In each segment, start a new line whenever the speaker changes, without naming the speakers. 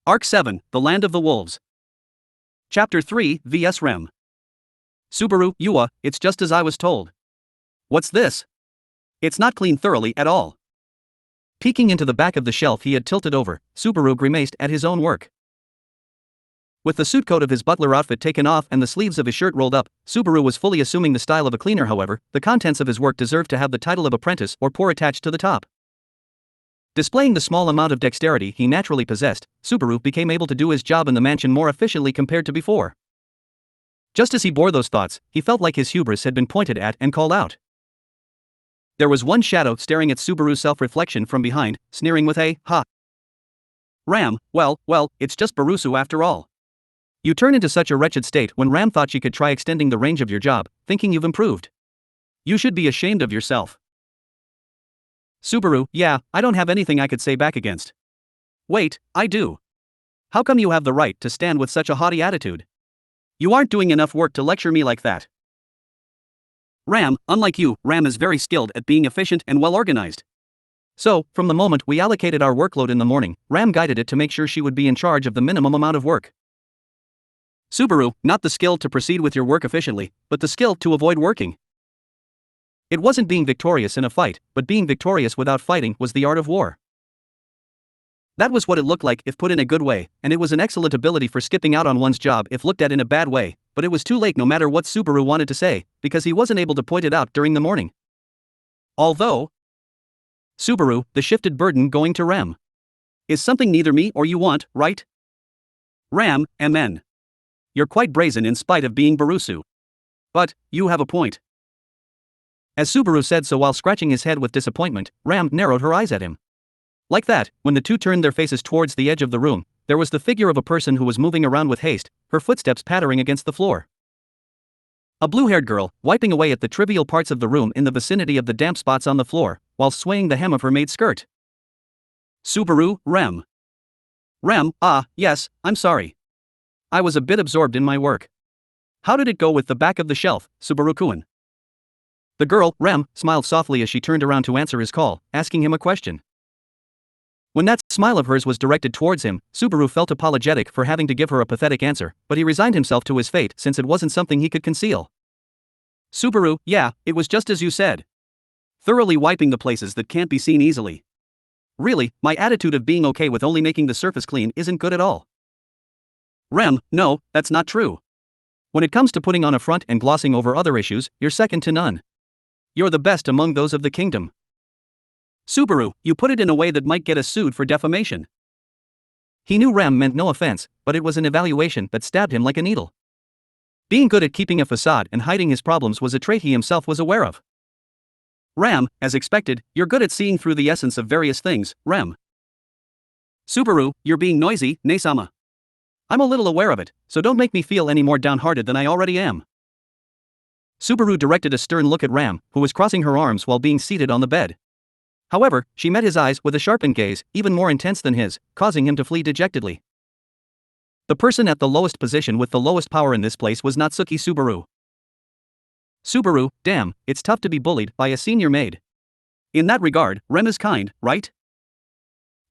Arc 7, The Land of the Wolves. Chapter 3, vs Rem. Subaru, Yua, it's just as I was told. What's this? It's not clean thoroughly at all. Peeking into the back of the shelf he had tilted over, Subaru grimaced at his own work. With the suit coat of his butler outfit taken off and the sleeves of his shirt rolled up, Subaru was fully assuming the style of a cleaner. However, the contents of his work deserved to have the title of apprentice or poor attached to the top. Displaying the small amount of dexterity he naturally possessed, Subaru became able to do his job in the mansion more efficiently compared to before. Just as he bore those thoughts, he felt like his hubris had been pointed at and called out. There was one shadow staring at Subaru's self-reflection from behind, sneering with a, "Ha! Ram, well, it's just Barusu after all. You turn into such a wretched state when Ram thought she could try extending the range of your job, thinking you've improved. You should be ashamed of yourself." Subaru, yeah, I don't have anything I could say back against. Wait, I do. How come you have the right to stand with such a haughty attitude? You aren't doing enough work to lecture me like that. Ram, unlike you, Ram is very skilled at being efficient and well organized. So, from the moment we allocated our workload in the morning, Ram guided it to make sure she would be in charge of the minimum amount of work. Subaru, not the skill to proceed with your work efficiently, but the skill to avoid working. It wasn't being victorious in a fight, but being victorious without fighting was the art of war. That was what it looked like if put in a good way, and it was an excellent ability for skipping out on one's job if looked at in a bad way, but it was too late no matter what Subaru wanted to say, because he wasn't able to point it out during the morning. Although, Subaru, the shifted burden going to Rem. Is something neither me or you want, right? Ram, MN. You're quite brazen in spite of being Barusu. But, you have a point. As Subaru said so while scratching his head with disappointment, Ram narrowed her eyes at him. Like that, when the two turned their faces towards the edge of the room, there was the figure of a person who was moving around with haste, her footsteps pattering against the floor. A blue-haired girl, wiping away at the trivial parts of the room in the vicinity of the damp spots on the floor, while swaying the hem of her maid's skirt. Subaru, Rem. Rem, yes, I'm sorry. I was a bit absorbed in my work. How did it go with the back of the shelf, Subaru-kun? The girl, Rem, smiled softly as she turned around to answer his call, asking him a question. When that smile of hers was directed towards him, Subaru felt apologetic for having to give her a pathetic answer, but he resigned himself to his fate since it wasn't something he could conceal. Subaru, yeah, it was just as you said. Thoroughly wiping the places that can't be seen easily. Really, my attitude of being okay with only making the surface clean isn't good at all. Rem, no, that's not true. When it comes to putting on a front and glossing over other issues, you're second to none. You're the best among those of the kingdom. Subaru, you put it in a way that might get us sued for defamation. He knew Ram meant no offense, but it was an evaluation that stabbed him like a needle. Being good at keeping a facade and hiding his problems was a trait he himself was aware of. Ram, as expected, you're good at seeing through the essence of various things, Rem. Subaru, you're being noisy, Nesama. I'm a little aware of it, so don't make me feel any more downhearted than I already am. Subaru directed a stern look at Ram, who was crossing her arms while being seated on the bed. However, she met his eyes with a sharpened gaze, even more intense than his, causing him to flee dejectedly. The person at the lowest position with the lowest power in this place was Natsuki Subaru. Subaru, damn, it's tough to be bullied by a senior maid. In that regard, Rem is kind, right?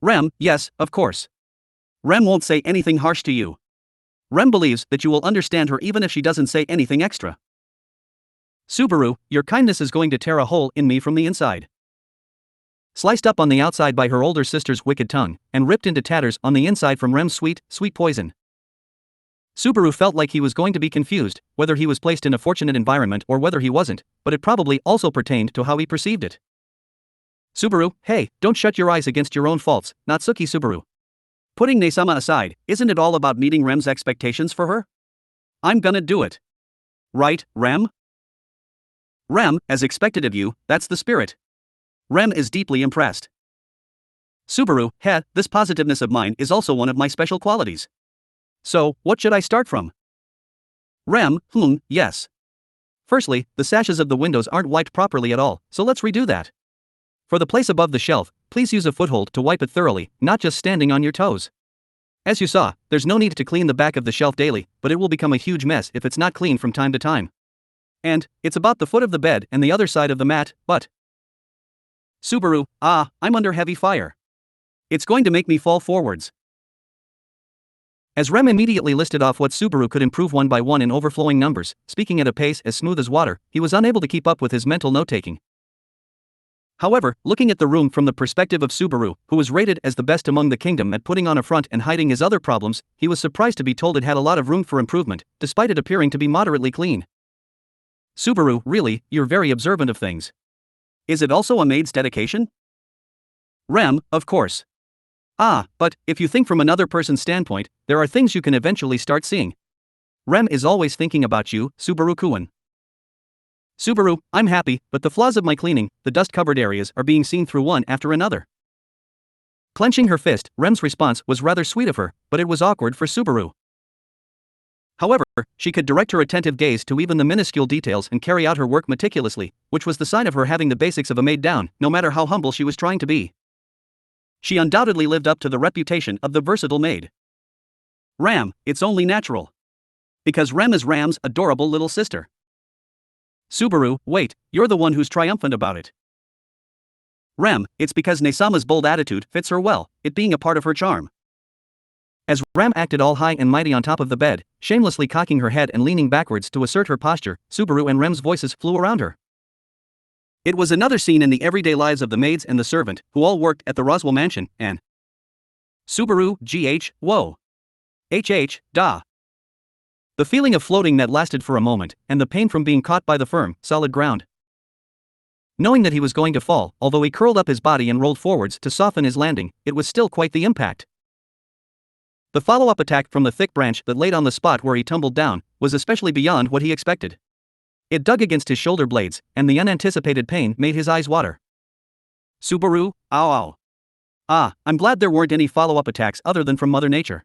Rem, yes, of course. Rem won't say anything harsh to you. Rem believes that you will understand her even if she doesn't say anything extra. Subaru, your kindness is going to tear a hole in me from the inside. Sliced up on the outside by her older sister's wicked tongue, and ripped into tatters on the inside from Rem's sweet poison. Subaru felt like he was going to be confused, whether he was placed in a fortunate environment or whether he wasn't, but it probably also pertained to how he perceived it. Subaru, hey, don't shut your eyes against your own faults, Natsuki Subaru. Putting Nesama aside, isn't it all about meeting Rem's expectations for her? I'm gonna do it. Right, Rem? Rem, as expected of you, that's the spirit. Rem is deeply impressed. Subaru, this positiveness of mine is also one of my special qualities. So, what should I start from? Rem, yes. Firstly, the sashes of the windows aren't wiped properly at all, so let's redo that. For the place above the shelf, please use a foothold to wipe it thoroughly, not just standing on your toes. As you saw, there's no need to clean the back of the shelf daily, but it will become a huge mess if it's not cleaned from time to time. And, it's about the foot of the bed and the other side of the mat, but Subaru, I'm under heavy fire. It's going to make me fall forwards. As Rem immediately listed off what Subaru could improve one by one in overflowing numbers, speaking at a pace as smooth as water, he was unable to keep up with his mental note-taking. However, looking at the room from the perspective of Subaru, who was rated as the best among the kingdom at putting on a front and hiding his other problems, he was surprised to be told it had a lot of room for improvement, despite it appearing to be moderately clean. Subaru, really, you're very observant of things. Is it also a maid's dedication? Rem, of course. Ah, but, if you think from another person's standpoint, there are things you can eventually start seeing. Rem is always thinking about you, Subaru-kun. Subaru, I'm happy, but the flaws of my cleaning, the dust-covered areas, are being seen through one after another. Clenching her fist, Rem's response was rather sweet of her, but it was awkward for Subaru. However, she could direct her attentive gaze to even the minuscule details and carry out her work meticulously, which was the sign of her having the basics of a maid down, no matter how humble she was trying to be. She undoubtedly lived up to the reputation of the versatile maid. Ram, it's only natural. Because Rem is Ram's adorable little sister. Subaru, wait, you're the one who's triumphant about it. Rem, it's because Nesama's bold attitude fits her well, it being a part of her charm. As Rem acted all high and mighty on top of the bed, shamelessly cocking her head and leaning backwards to assert her posture, Subaru and Rem's voices flew around her. It was another scene in the everyday lives of the maids and the servant, who all worked at the Roswell mansion, and Subaru, whoa. Da. The feeling of floating that lasted for a moment, and the pain from being caught by the firm, solid ground. Knowing that he was going to fall, although he curled up his body and rolled forwards to soften his landing, it was still quite the impact. The follow-up attack from the thick branch that laid on the spot where he tumbled down was especially beyond what he expected. It dug against his shoulder blades, and the unanticipated pain made his eyes water. Subaru, ow. Ah, I'm glad there weren't any follow-up attacks other than from Mother Nature.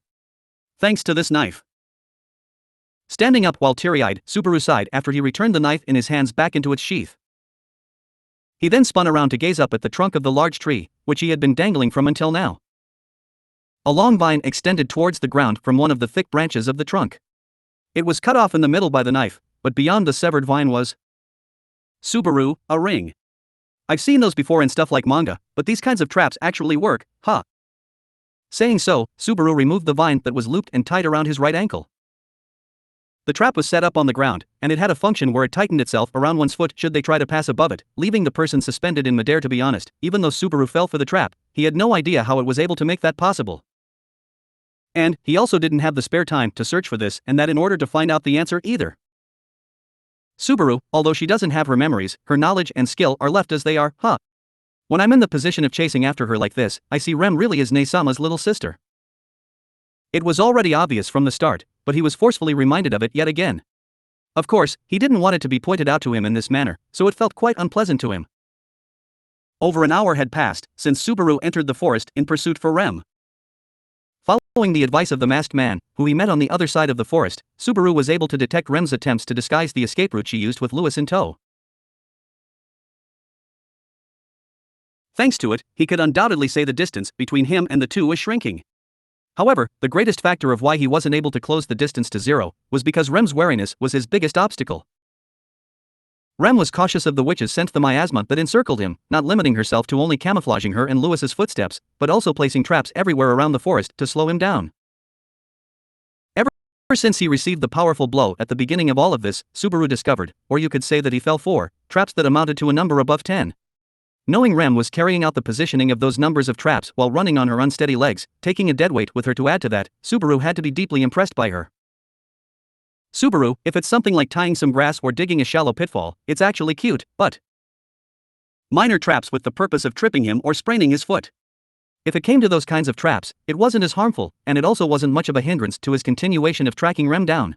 Thanks to this knife. Standing up while teary-eyed, Subaru sighed after he returned the knife in his hands back into its sheath. He then spun around to gaze up at the trunk of the large tree, which he had been dangling from until now. A long vine extended towards the ground from one of the thick branches of the trunk. It was cut off in the middle by the knife, but beyond the severed vine was Subaru, a ring. I've seen those before in stuff like manga, but these kinds of traps actually work, huh? Saying so, Subaru removed the vine that was looped and tied around his right ankle. The trap was set up on the ground, and it had a function where it tightened itself around one's foot should they try to pass above it, leaving the person suspended in midair. To be honest, even though Subaru fell for the trap, he had no idea how it was able to make that possible. And he also didn't have the spare time to search for this and that in order to find out the answer either. Subaru, although she doesn't have her memories, her knowledge and skill are left as they are, huh? When I'm in the position of chasing after her like this, I see Rem really is Nesama's little sister. It was already obvious from the start, but he was forcefully reminded of it yet again. Of course, he didn't want it to be pointed out to him in this manner, so it felt quite unpleasant to him. Over an hour had passed since Subaru entered the forest in pursuit for Rem. Following the advice of the masked man, who he met on the other side of the forest, Subaru was able to detect Rem's attempts to disguise the escape route she used with Lewis in tow. Thanks to it, he could undoubtedly say the distance between him and the two was shrinking. However, the greatest factor of why he wasn't able to close the distance to zero was because Rem's wariness was his biggest obstacle. Rem was cautious of the witches sent the miasma that encircled him, not limiting herself to only camouflaging her and Lewis's footsteps, but also placing traps everywhere around the forest to slow him down. Ever since he received the powerful blow at the beginning of all of this, Subaru discovered, or you could say that he fell for, traps that amounted to a number above 10. Knowing Rem was carrying out the positioning of those numbers of traps while running on her unsteady legs, taking a deadweight with her to add to that, Subaru had to be deeply impressed by her. Subaru, if it's something like tying some grass or digging a shallow pitfall, it's actually cute, but minor traps with the purpose of tripping him or spraining his foot. If it came to those kinds of traps, it wasn't as harmful, and it also wasn't much of a hindrance to his continuation of tracking Rem down.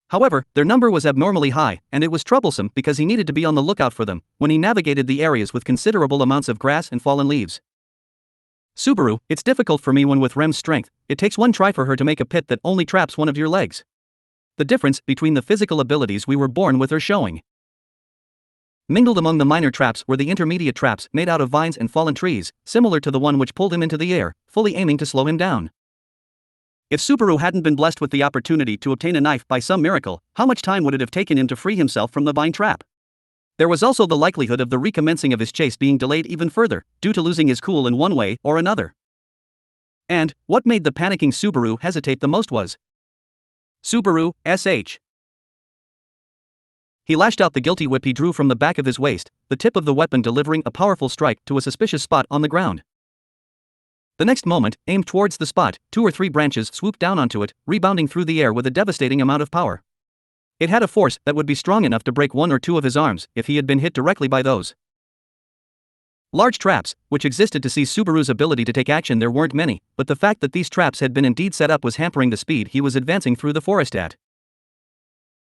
However, their number was abnormally high, and it was troublesome because he needed to be on the lookout for them when he navigated the areas with considerable amounts of grass and fallen leaves. Subaru, it's difficult for me when with Rem's strength, it takes one try for her to make a pit that only traps one of your legs. The difference between the physical abilities we were born with are showing. Mingled among the minor traps were the intermediate traps made out of vines and fallen trees, similar to the one which pulled him into the air, fully aiming to slow him down. If Subaru hadn't been blessed with the opportunity to obtain a knife by some miracle, how much time would it have taken him to free himself from the vine trap? There was also the likelihood of the recommencing of his chase being delayed even further, due to losing his cool in one way or another. And what made the panicking Subaru hesitate the most was Subaru, SH. He lashed out the guilty whip he drew from the back of his waist, the tip of the weapon delivering a powerful strike to a suspicious spot on the ground. The next moment, aimed towards the spot, 2 or 3 branches swooped down onto it, rebounding through the air with a devastating amount of power. It had a force that would be strong enough to break 1 or 2 of his arms if he had been hit directly by those large traps, which existed to seize Subaru's ability to take action. There weren't many, but the fact that these traps had been indeed set up was hampering the speed he was advancing through the forest at.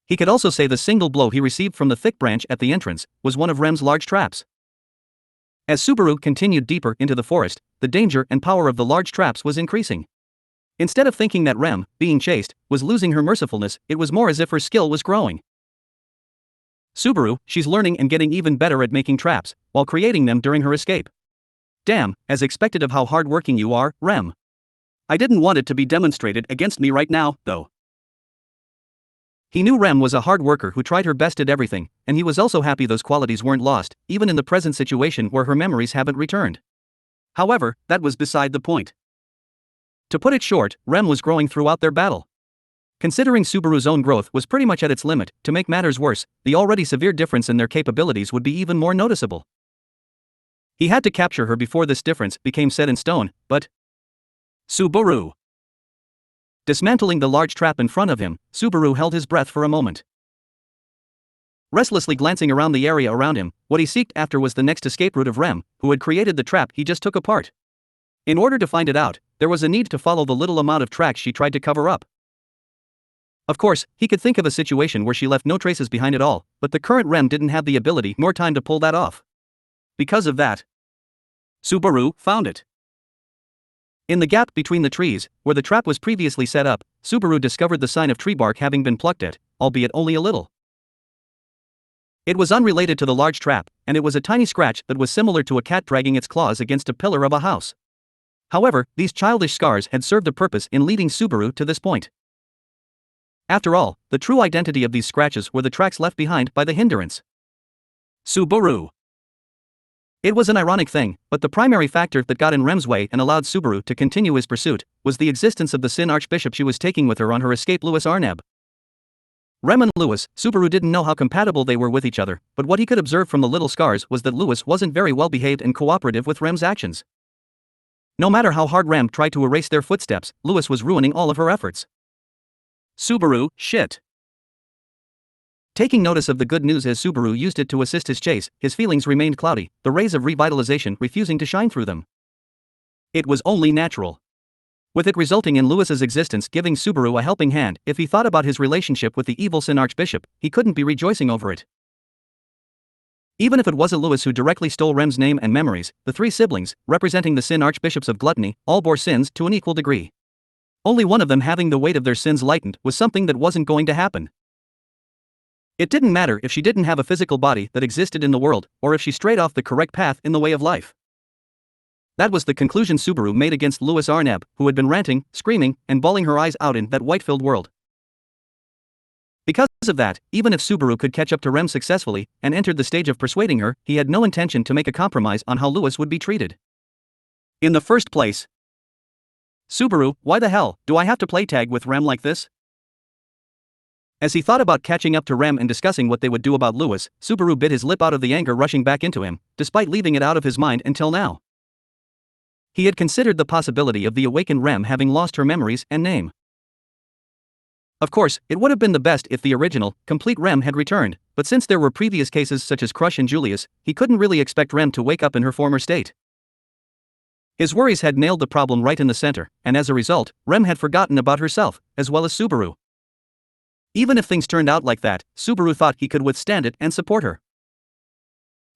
He could also say the single blow he received from the thick branch at the entrance was one of Rem's large traps. As Subaru continued deeper into the forest, the danger and power of the large traps was increasing. Instead of thinking that Rem, being chased, was losing her mercifulness, it was more as if her skill was growing. Subaru, she's learning and getting even better at making traps, while creating them during her escape. Damn, as expected of how hard-working you are, Rem. I didn't want it to be demonstrated against me right now, though. He knew Rem was a hard worker who tried her best at everything, and he was also happy those qualities weren't lost, even in the present situation where her memories haven't returned. However, that was beside the point. To put it short, Rem was growing throughout their battle. Considering Subaru's own growth was pretty much at its limit, to make matters worse, the already severe difference in their capabilities would be even more noticeable. He had to capture her before this difference became set in stone, but Subaru. Dismantling the large trap in front of him, Subaru held his breath for a moment. Restlessly glancing around the area around him, what he sought after was the next escape route of Rem, who had created the trap he just took apart. In order to find it out, there was a need to follow the little amount of tracks she tried to cover up. Of course, he could think of a situation where she left no traces behind at all, but the current Rem didn't have the ability nor time to pull that off. Because of that, Subaru found it. In the gap between the trees, where the trap was previously set up, Subaru discovered the sign of tree bark having been plucked at, albeit only a little. It was unrelated to the large trap, and it was a tiny scratch that was similar to a cat dragging its claws against a pillar of a house. However, these childish scars had served a purpose in leading Subaru to this point. After all, the true identity of these scratches were the tracks left behind by the hindrance. Subaru. It was an ironic thing, but the primary factor that got in Rem's way and allowed Subaru to continue his pursuit was the existence of the Sin Archbishop she was taking with her on her escape, Louis Arneb. Rem and Louis, Subaru didn't know how compatible they were with each other, but what he could observe from the little scars was that Louis wasn't very well behaved and cooperative with Rem's actions. No matter how hard Rem tried to erase their footsteps, Louis was ruining all of her efforts. Subaru, shit. Taking notice of the good news as Subaru used it to assist his chase, his feelings remained cloudy, the rays of revitalization refusing to shine through them. It was only natural. With it resulting in Louis's existence giving Subaru a helping hand, if he thought about his relationship with the evil Sin Archbishop, he couldn't be rejoicing over it. Even if it wasn't Louis who directly stole Rem's name and memories, the 3 siblings, representing the Sin Archbishops of gluttony, all bore sins to an equal degree. Only one of them having the weight of their sins lightened was something that wasn't going to happen. It didn't matter if she didn't have a physical body that existed in the world, or if she strayed off the correct path in the way of life. That was the conclusion Subaru made against Louis Arneb, who had been ranting, screaming, and bawling her eyes out in that white-filled world. Because of that, even if Subaru could catch up to Rem successfully, and entered the stage of persuading her, he had no intention to make a compromise on how Louis would be treated. In the first place, Subaru, why the hell do I have to play tag with Rem like this? As he thought about catching up to Rem and discussing what they would do about Louis, Subaru bit his lip out of the anger rushing back into him, despite leaving it out of his mind until now. He had considered the possibility of the awakened Rem having lost her memories and name. Of course, it would have been the best if the original, complete Rem had returned, but since there were previous cases such as Crush and Julius, he couldn't really expect Rem to wake up in her former state. His worries had nailed the problem right in the center, and as a result, Rem had forgotten about herself, as well as Subaru. Even if things turned out like that, Subaru thought he could withstand it and support her.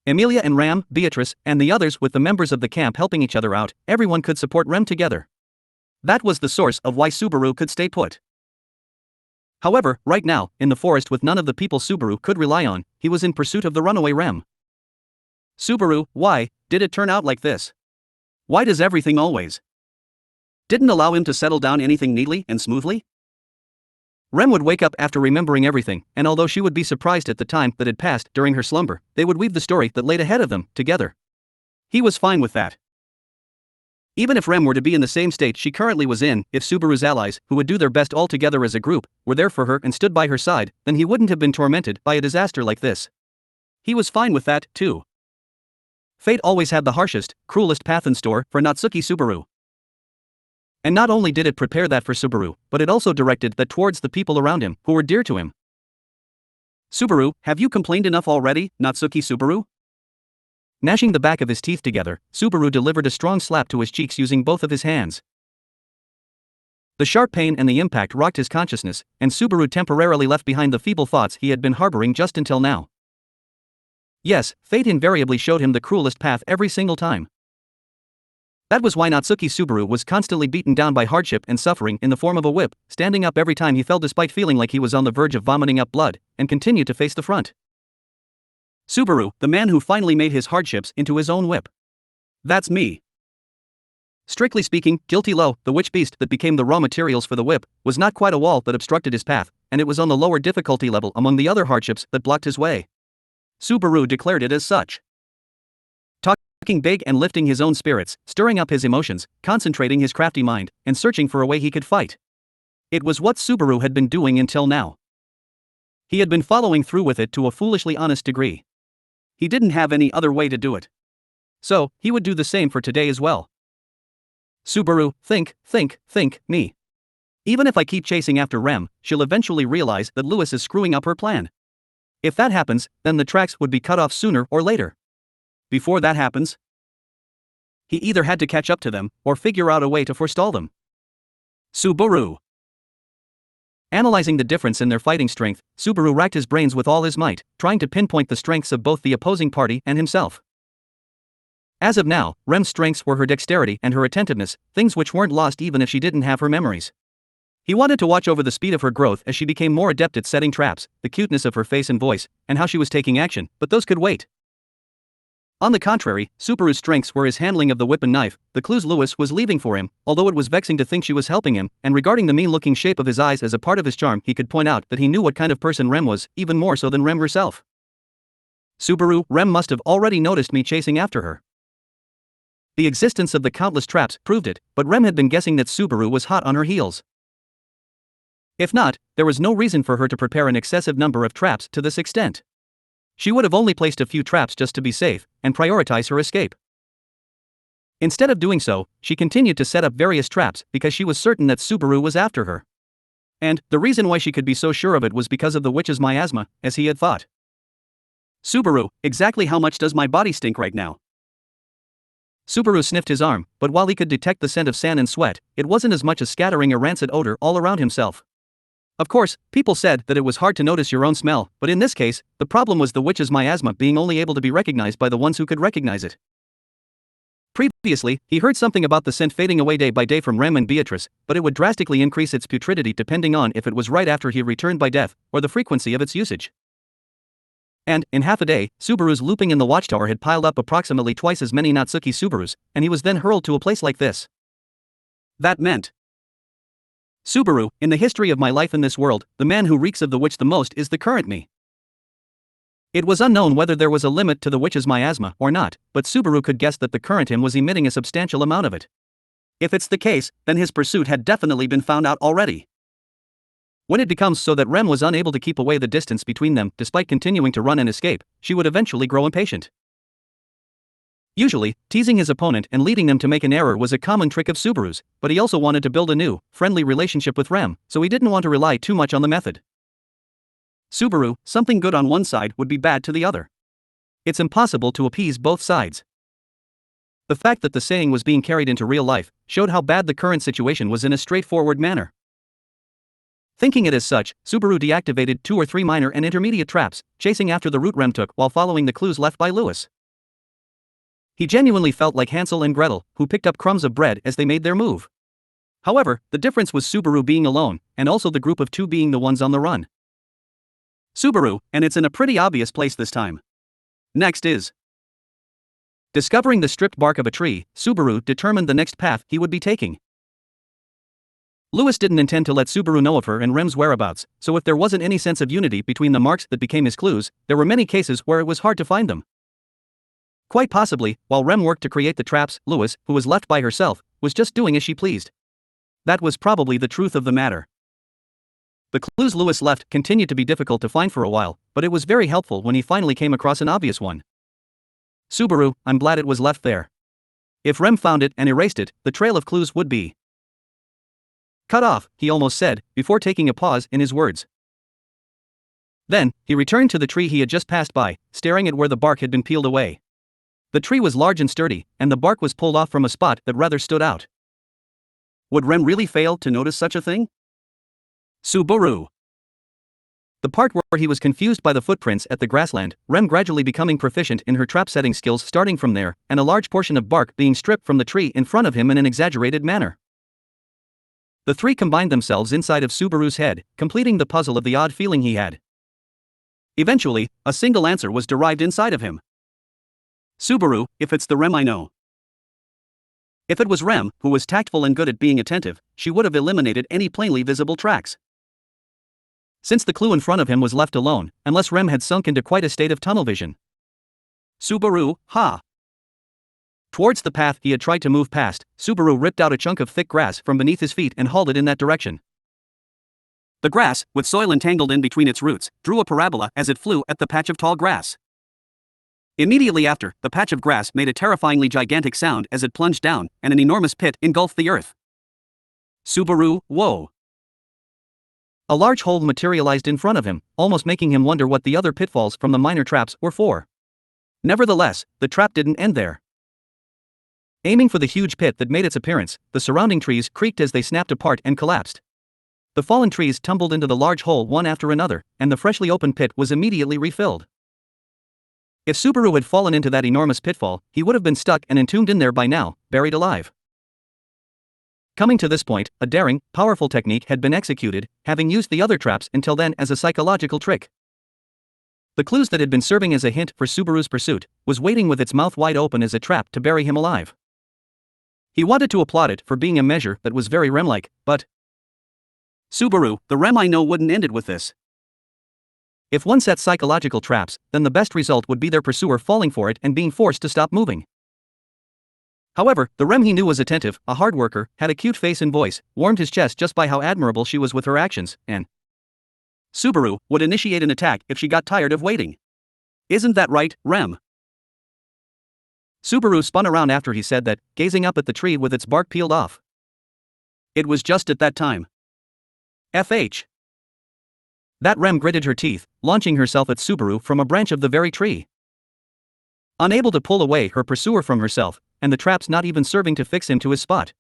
Emilia and Ram, Beatrice, and the others with the members of the camp helping each other out, everyone could support Rem together. That was the source of why Subaru could stay put. However, right now, in the forest with none of the people Subaru could rely on, he was in pursuit of the runaway Rem. Subaru, why did it turn out like this? Why does everything always didn't allow him to settle down anything neatly and smoothly? Rem would wake up after remembering everything, and although she would be surprised at the time that had passed during her slumber, they would weave the story that laid ahead of them, together. He was fine with that. Even if Rem were to be in the same state she currently was in, if Subaru's allies, who would do their best all together as a group, were there for her and stood by her side, then he wouldn't have been tormented by a disaster like this. He was fine with that, too. Fate always had the harshest, cruelest path in store for Natsuki Subaru. And not only did it prepare that for Subaru, but it also directed that towards the people around him, who were dear to him. Subaru, have you complained enough already, Natsuki Subaru? Gnashing the back of his teeth together, Subaru delivered a strong slap to his cheeks using both of his hands. The sharp pain and the impact rocked his consciousness, and Subaru temporarily left behind the feeble thoughts he had been harboring just until now. Yes, fate invariably showed him the cruelest path every single time. That was why Natsuki Subaru was constantly beaten down by hardship and suffering in the form of a whip, standing up every time he fell despite feeling like he was on the verge of vomiting up blood, and continued to face the front. Subaru, the man who finally made his hardships into his own whip. That's me. Strictly speaking, Guilty Lo, the witch beast that became the raw materials for the whip, was not quite a wall that obstructed his path, and it was on the lower difficulty level among the other hardships that blocked his way. Subaru declared it as such. Talking big and lifting his own spirits, stirring up his emotions, concentrating his crafty mind, and searching for a way he could fight. It was what Subaru had been doing until now. He had been following through with it to a foolishly honest degree. He didn't have any other way to do it. So, he would do the same for today as well. Subaru, think, me. Even if I keep chasing after Rem, she'll eventually realize that Lewis is screwing up her plan. If that happens, then the tracks would be cut off sooner or later. Before that happens, he either had to catch up to them, or figure out a way to forestall them. Subaru. Analyzing the difference in their fighting strength, Subaru racked his brains with all his might, trying to pinpoint the strengths of both the opposing party and himself. As of now, Rem's strengths were her dexterity and her attentiveness, things which weren't lost even if she didn't have her memories. He wanted to watch over the speed of her growth as she became more adept at setting traps, the cuteness of her face and voice, and how she was taking action, but those could wait. On the contrary, Subaru's strengths were his handling of the whip and knife, the clues Lewis was leaving for him, although it was vexing to think she was helping him, and regarding the mean-looking shape of his eyes as a part of his charm, he could point out that he knew what kind of person Rem was, even more so than Rem herself. Subaru, Rem must have already noticed me chasing after her. The existence of the countless traps proved it, but Rem had been guessing that Subaru was hot on her heels. If not, there was no reason for her to prepare an excessive number of traps to this extent. She would have only placed a few traps just to be safe, and prioritize her escape. Instead of doing so, she continued to set up various traps because she was certain that Subaru was after her. And the reason why she could be so sure of it was because of the witch's miasma, as he had thought. Subaru, exactly how much does my body stink right now? Subaru sniffed his arm, but while he could detect the scent of sand and sweat, it wasn't as much as scattering a rancid odor all around himself. Of course, people said that it was hard to notice your own smell, but in this case, the problem was the witch's miasma being only able to be recognized by the ones who could recognize it. Previously, he heard something about the scent fading away day by day from Rem and Beatrice, but it would drastically increase its putridity depending on if it was right after he returned by death, or the frequency of its usage. And, in half a day, Subaru's looping in the watchtower had piled up approximately twice as many Natsuki Subarus, and he was then hurled to a place like this. That meant, Subaru, in the history of my life in this world, the man who reeks of the witch the most is the current me. It was unknown whether there was a limit to the witch's miasma or not, but Subaru could guess that the current him was emitting a substantial amount of it. If it's the case, then his pursuit had definitely been found out already. When it becomes so that Rem was unable to keep away the distance between them despite continuing to run and escape, she would eventually grow impatient. Usually, teasing his opponent and leading them to make an error was a common trick of Subaru's, but he also wanted to build a new, friendly relationship with Rem, so he didn't want to rely too much on the method. Subaru, something good on one side would be bad to the other. It's impossible to appease both sides. The fact that the saying was being carried into real life showed how bad the current situation was in a straightforward manner. Thinking it as such, Subaru deactivated 2 or 3 minor and intermediate traps, chasing after the route Rem took while following the clues left by Lewis. He genuinely felt like Hansel and Gretel, who picked up crumbs of bread as they made their move. However, the difference was Subaru being alone, and also the group of 2 being the ones on the run. Subaru, and it's in a pretty obvious place this time. Next is discovering the stripped bark of a tree. Subaru determined the next path he would be taking. Lewis didn't intend to let Subaru know of her and Rem's whereabouts, so if there wasn't any sense of unity between the marks that became his clues, there were many cases where it was hard to find them. Quite possibly, while Rem worked to create the traps, Lewis, who was left by herself, was just doing as she pleased. That was probably the truth of the matter. The clues Lewis left continued to be difficult to find for a while, but it was very helpful when he finally came across an obvious one. Subaru, I'm glad it was left there. If Rem found it and erased it, the trail of clues would be cut off, he almost said, before taking a pause in his words. Then, he returned to the tree he had just passed by, staring at where the bark had been peeled away. The tree was large and sturdy, and the bark was pulled off from a spot that rather stood out. Would Rem really fail to notice such a thing? Subaru. The part where he was confused by the footprints at the grassland, Rem gradually becoming proficient in her trap setting skills starting from there, and a large portion of bark being stripped from the tree in front of him in an exaggerated manner. The three combined themselves inside of Subaru's head, completing the puzzle of the odd feeling he had. Eventually, a single answer was derived inside of him. Subaru, if it's the Rem I know. If it was Rem, who was tactful and good at being attentive, she would have eliminated any plainly visible tracks. Since the clue in front of him was left alone, unless Rem had sunk into quite a state of tunnel vision. Subaru, ha! Towards the path he had tried to move past, Subaru ripped out a chunk of thick grass from beneath his feet and hauled it in that direction. The grass, with soil entangled in between its roots, drew a parabola as it flew at the patch of tall grass. Immediately after, the patch of grass made a terrifyingly gigantic sound as it plunged down, and an enormous pit engulfed the earth. Subaru, whoa! A large hole materialized in front of him, almost making him wonder what the other pitfalls from the minor traps were for. Nevertheless, the trap didn't end there. Aiming for the huge pit that made its appearance, the surrounding trees creaked as they snapped apart and collapsed. The fallen trees tumbled into the large hole one after another, and the freshly opened pit was immediately refilled. If Subaru had fallen into that enormous pitfall, he would have been stuck and entombed in there by now, buried alive. Coming to this point, a daring, powerful technique had been executed, having used the other traps until then as a psychological trick. The clues that had been serving as a hint for Subaru's pursuit was waiting with its mouth wide open as a trap to bury him alive. He wanted to applaud it for being a measure that was very Rem-like, but Subaru, the Rem I know wouldn't end it with this. If one set psychological traps, then the best result would be their pursuer falling for it and being forced to stop moving. However, the Rem he knew was attentive, a hard worker, had a cute face and voice, warmed his chest just by how admirable she was with her actions, and Subaru would initiate an attack if she got tired of waiting. Isn't that right, Rem? Subaru spun around after he said that, gazing up at the tree with its bark peeled off. It was just at that time. FH. That Rem gritted her teeth, launching herself at Subaru from a branch of the very tree. Unable to pull away her pursuer from herself, and the traps not even serving to fix him to his spot.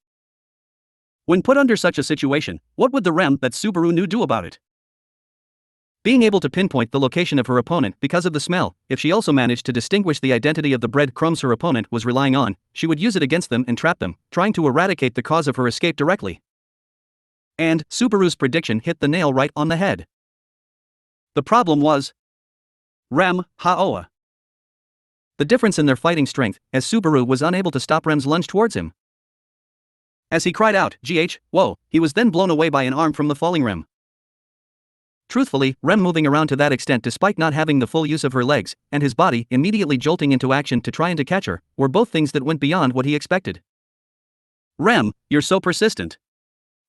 When put under such a situation, what would the Rem that Subaru knew do about it? Being able to pinpoint the location of her opponent because of the smell, if she also managed to distinguish the identity of the breadcrumbs her opponent was relying on, she would use it against them and trap them, trying to eradicate the cause of her escape directly. And Subaru's prediction hit the nail right on the head. The problem was Rem Haoa. The difference in their fighting strength, as Subaru was unable to stop Rem's lunge towards him. As he cried out, "GH, whoa," he was then blown away by an arm from the falling Rem. Truthfully, Rem moving around to that extent despite not having the full use of her legs, and his body immediately jolting into action to try and to catch her, were both things that went beyond what he expected. Rem, you're so persistent.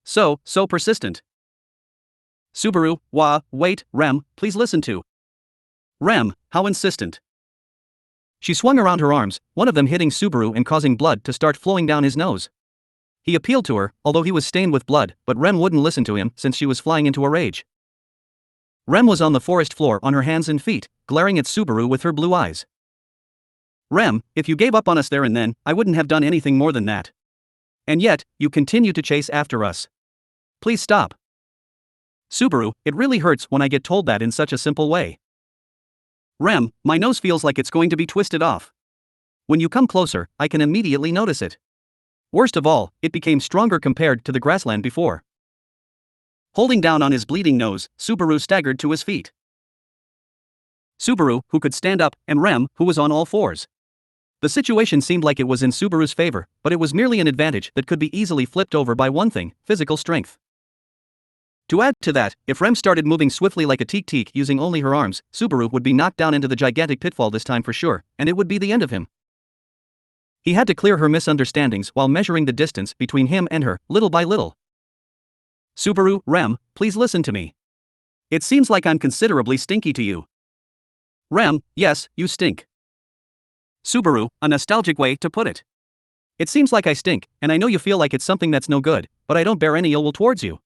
So persistent. Subaru, wait, Rem, please listen to. Rem, how insistent. She swung around her arms, one of them hitting Subaru and causing blood to start flowing down his nose. He appealed to her, although he was stained with blood, but Rem wouldn't listen to him since she was flying into a rage. Rem was on the forest floor on her hands and feet, glaring at Subaru with her blue eyes. Rem, if you gave up on us there and then, I wouldn't have done anything more than that. And yet, you continue to chase after us. Please stop. Subaru, it really hurts when I get told that in such a simple way. Rem, my nose feels like it's going to be twisted off. When you come closer, I can immediately notice it. Worst of all, it became stronger compared to the grassland before. Holding down on his bleeding nose, Subaru staggered to his feet. Subaru, who could stand up, and Rem, who was on all fours. The situation seemed like it was in Subaru's favor, but it was merely an advantage that could be easily flipped over by one thing: physical strength. To add to that, if Rem started moving swiftly like a teak-teak using only her arms, Subaru would be knocked down into the gigantic pitfall this time for sure, and it would be the end of him. He had to clear her misunderstandings while measuring the distance between him and her, little by little. Subaru, Rem, please listen to me. It seems like I'm considerably stinky to you. Rem, yes, you stink. Subaru, a nostalgic way to put it. It seems like I stink, and I know you feel like it's something that's no good, but I don't bear any ill will towards you.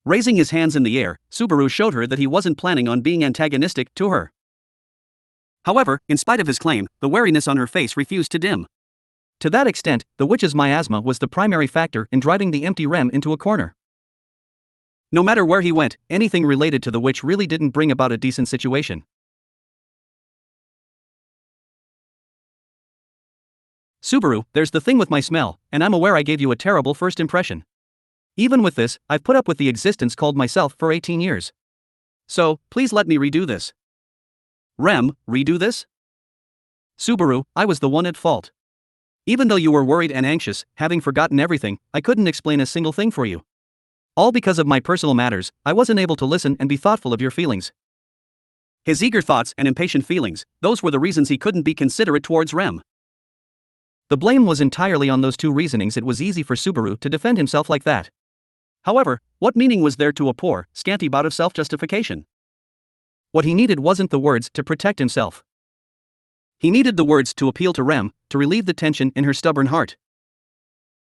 Raising his hands in the air, Subaru showed her that he wasn't planning on being antagonistic to her. However, in spite of his claim, the wariness on her face refused to dim. To that extent, the witch's miasma was the primary factor in driving the empty Rem into a corner. No matter where he went, anything related to the witch really didn't bring about a decent situation. Subaru, there's the thing with my smell, and I'm aware I gave you a terrible first impression. Even with this, I've put up with the existence called myself for 18 years. So, please let me redo this. Rem, redo this? Subaru, I was the one at fault. Even though you were worried and anxious, having forgotten everything, I couldn't explain a single thing for you. All because of my personal matters, I wasn't able to listen and be thoughtful of your feelings. His eager thoughts and impatient feelings, those were the reasons he couldn't be considerate towards Rem. The blame was entirely on those two reasonings. It was easy for Subaru to defend himself like that. However, what meaning was there to a poor, scanty bout of self-justification? What he needed wasn't the words to protect himself. He needed the words to appeal to Rem, to relieve the tension in her stubborn heart.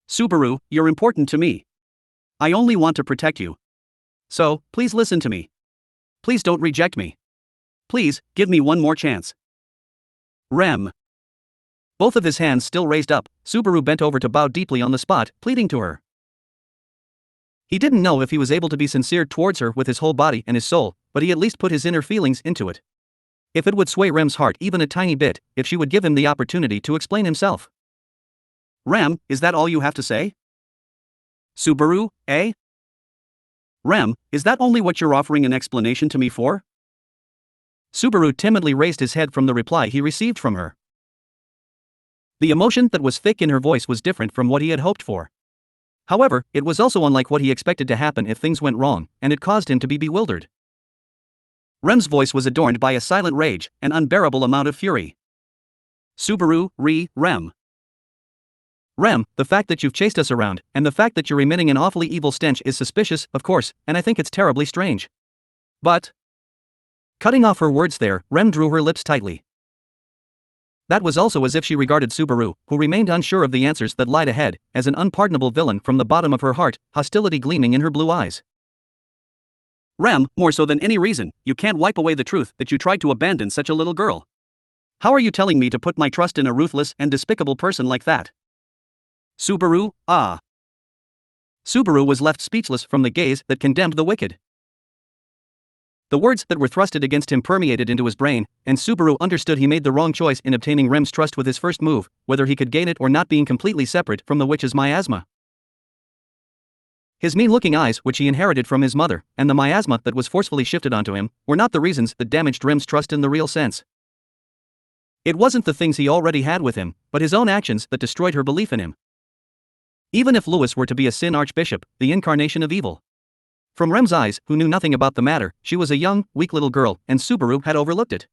Subaru, you're important to me. I only want to protect you. So, please listen to me. Please don't reject me. Please, give me one more chance. Rem. Both of his hands still raised up, Subaru bent over to bow deeply on the spot, pleading to her. He didn't know if he was able to be sincere towards her with his whole body and his soul, but he at least put his inner feelings into it. If it would sway Rem's heart even a tiny bit, if she would give him the opportunity to explain himself. Rem, is that all you have to say? Subaru, eh? Rem, is that only what you're offering an explanation to me for? Subaru timidly raised his head from the reply he received from her. The emotion that was thick in her voice was different from what he had hoped for. However, it was also unlike what he expected to happen if things went wrong, and it caused him to be bewildered. Rem's voice was adorned by a silent rage, an unbearable amount of fury. Subaru, Rem. Rem, the fact that you've chased us around, and the fact that you're emitting an awfully evil stench is suspicious, of course, and I think it's terribly strange. But... Cutting off her words there, Rem drew her lips tightly. That was also as if she regarded Subaru, who remained unsure of the answers that lied ahead, as an unpardonable villain from the bottom of her heart, hostility gleaming in her blue eyes. Rem, more so than any reason, you can't wipe away the truth that you tried to abandon such a little girl. How are you telling me to put my trust in a ruthless and despicable person like that? Subaru, ah. Subaru was left speechless from the gaze that condemned the wicked. The words that were thrusted against him permeated into his brain, and Subaru understood he made the wrong choice in obtaining Rem's trust with his first move, whether he could gain it or not being completely separate from the witch's miasma. His mean-looking eyes, which he inherited from his mother, and the miasma that was forcefully shifted onto him, were not the reasons that damaged Rem's trust in the real sense. It wasn't the things he already had with him, but his own actions that destroyed her belief in him. Even if Louis were to be a sin archbishop, the incarnation of evil. From Rem's eyes, who knew nothing about the matter, she was a young, weak little girl, and Subaru had overlooked it.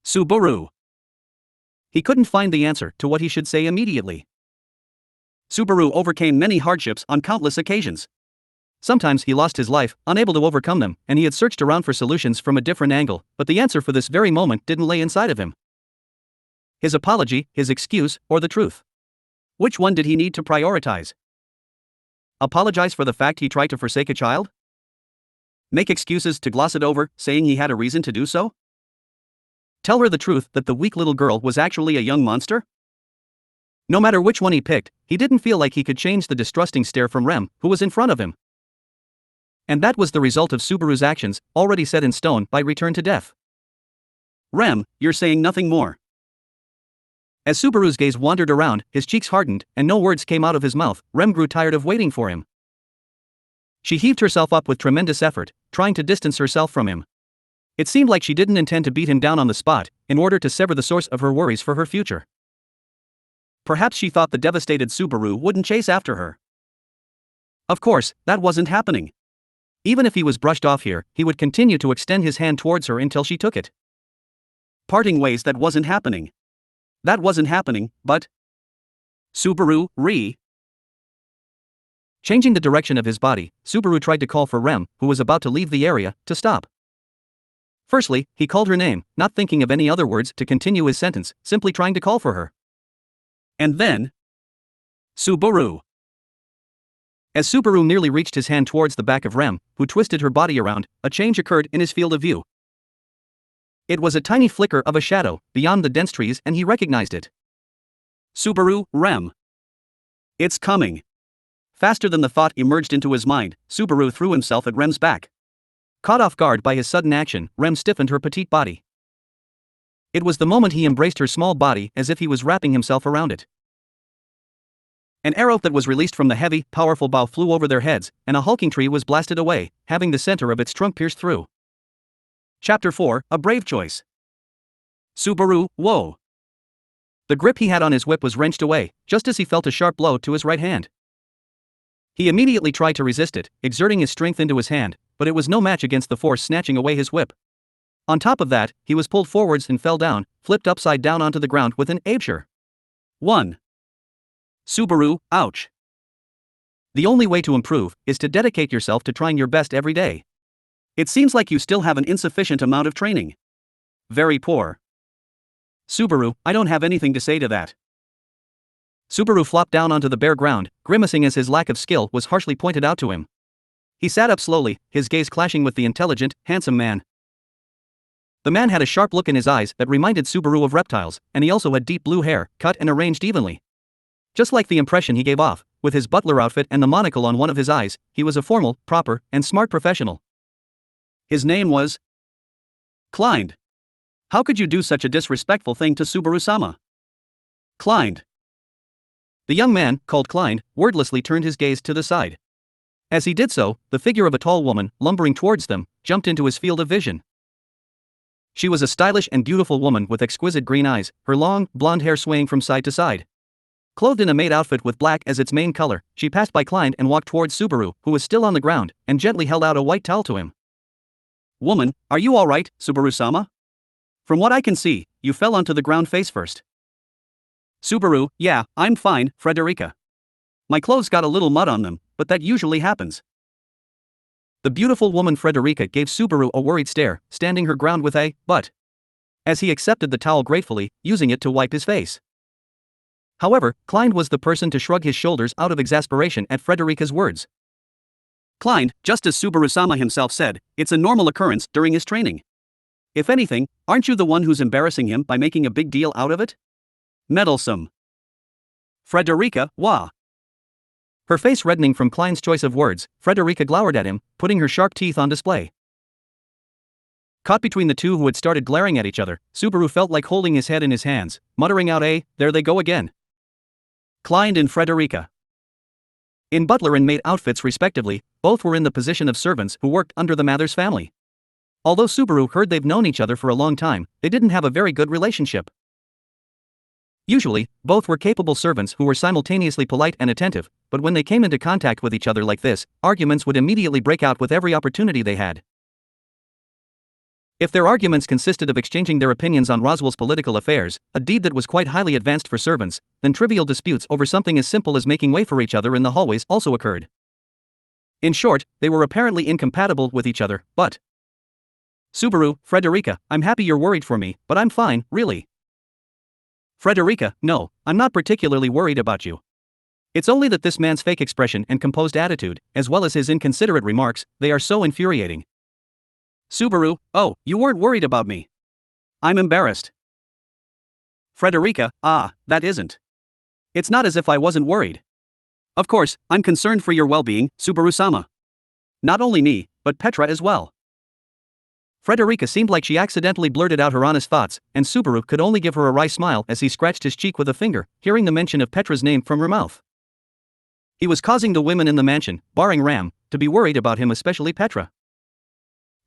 Subaru. He couldn't find the answer to what he should say immediately. Subaru overcame many hardships on countless occasions. Sometimes he lost his life, unable to overcome them, and he had searched around for solutions from a different angle, but the answer for this very moment didn't lay inside of him. His apology, his excuse, or the truth. Which one did he need to prioritize? Apologize for the fact he tried to forsake a child? Make excuses to gloss it over, saying he had a reason to do so? Tell her the truth that the weak little girl was actually a young monster? No matter which one he picked, he didn't feel like he could change the distrusting stare from Rem, who was in front of him. And that was the result of Subaru's actions, already set in stone by return to death. Rem, you're saying nothing more. As Subaru's gaze wandered around, his cheeks hardened, and no words came out of his mouth, Rem grew tired of waiting for him. She heaved herself up with tremendous effort, trying to distance herself from him. It seemed like she didn't intend to beat him down on the spot, in order to sever the source of her worries for her future. Perhaps she thought the devastated Subaru wouldn't chase after her. Of course, that wasn't happening. Even if he was brushed off here, he would continue to extend his hand towards her until she took it. Parting ways, that wasn't happening. That wasn't happening, but... Subaru, re. Changing the direction of his body, Subaru tried to call for Rem, who was about to leave the area, to stop. Firstly, he called her name, not thinking of any other words to continue his sentence, simply trying to call for her. And then... Subaru. As Subaru nearly reached his hand towards the back of Rem, who twisted her body around, a change occurred in his field of view. It was a tiny flicker of a shadow, beyond the dense trees, and he recognized it. Subaru, Rem. It's coming. Faster than the thought emerged into his mind, Subaru threw himself at Rem's back. Caught off guard by his sudden action, Rem stiffened her petite body. It was the moment he embraced her small body as if he was wrapping himself around it. An arrow that was released from the heavy, powerful bow flew over their heads, and a hulking tree was blasted away, having the center of its trunk pierced through. Chapter 4, A Brave Choice. Subaru, whoa. The grip he had on his whip was wrenched away, just as he felt a sharp blow to his right hand. He immediately tried to resist it, exerting his strength into his hand, but it was no match against the force snatching away his whip. On top of that, he was pulled forwards and fell down, flipped upside down onto the ground with an absure. 1. Subaru, ouch. The only way to improve is to dedicate yourself to trying your best every day. It seems like you still have an insufficient amount of training. Very poor. Subaru, I don't have anything to say to that. Subaru flopped down onto the bare ground, grimacing as his lack of skill was harshly pointed out to him. He sat up slowly, his gaze clashing with the intelligent, handsome man. The man had a sharp look in his eyes that reminded Subaru of reptiles, and he also had deep blue hair, cut and arranged evenly. Just like the impression he gave off, with his butler outfit and the monocle on one of his eyes, he was a formal, proper, and smart professional. His name was... Klein. How could you do such a disrespectful thing to Subaru-sama? Klein. The young man, called Klein, wordlessly turned his gaze to the side. As he did so, the figure of a tall woman, lumbering towards them, jumped into his field of vision. She was a stylish and beautiful woman with exquisite green eyes, her long, blonde hair swaying from side to side. Clothed in a maid outfit with black as its main color, she passed by Klein and walked towards Subaru, who was still on the ground, and gently held out a white towel to him. Woman, are you alright, Subaru-sama? From what I can see, you fell onto the ground face first. Subaru, yeah, I'm fine, Frederica. My clothes got a little mud on them, but that usually happens. The beautiful woman Frederica gave Subaru a worried stare, standing her ground with a, but. As he accepted the towel gratefully, using it to wipe his face. However, Klein was the person to shrug his shoulders out of exasperation at Frederica's words. Klein, just as Subaru-sama himself said, it's a normal occurrence during his training. If anything, aren't you the one who's embarrassing him by making a big deal out of it? Meddlesome. Frederica, wah. Her face reddening from Klein's choice of words, Frederica glowered at him, putting her sharp teeth on display. Caught between the two who had started glaring at each other, Subaru felt like holding his head in his hands, muttering out there they go again. Klein and Frederica. In butler and maid outfits respectively, both were in the position of servants who worked under the Mathers family. Although Subaru heard they've known each other for a long time, they didn't have a very good relationship. Usually, both were capable servants who were simultaneously polite and attentive, but when they came into contact with each other like this, arguments would immediately break out with every opportunity they had. If their arguments consisted of exchanging their opinions on Roswell's political affairs, a deed that was quite highly advanced for servants, then trivial disputes over something as simple as making way for each other in the hallways also occurred. In short, they were apparently incompatible with each other, but... Subaru, Frederica, I'm happy you're worried for me, but I'm fine, really. Frederica, no, I'm not particularly worried about you. It's only that this man's fake expression and composed attitude, as well as his inconsiderate remarks, they are so infuriating. Subaru, oh, you weren't worried about me. I'm embarrassed. Frederica, that isn't. It's not as if I wasn't worried. Of course, I'm concerned for your well-being, Subaru-sama. Not only me, but Petra as well. Frederica seemed like she accidentally blurted out her honest thoughts, and Subaru could only give her a wry smile as he scratched his cheek with a finger, hearing the mention of Petra's name from her mouth. He was causing the women in the mansion, barring Ram, to be worried about him, especially Petra.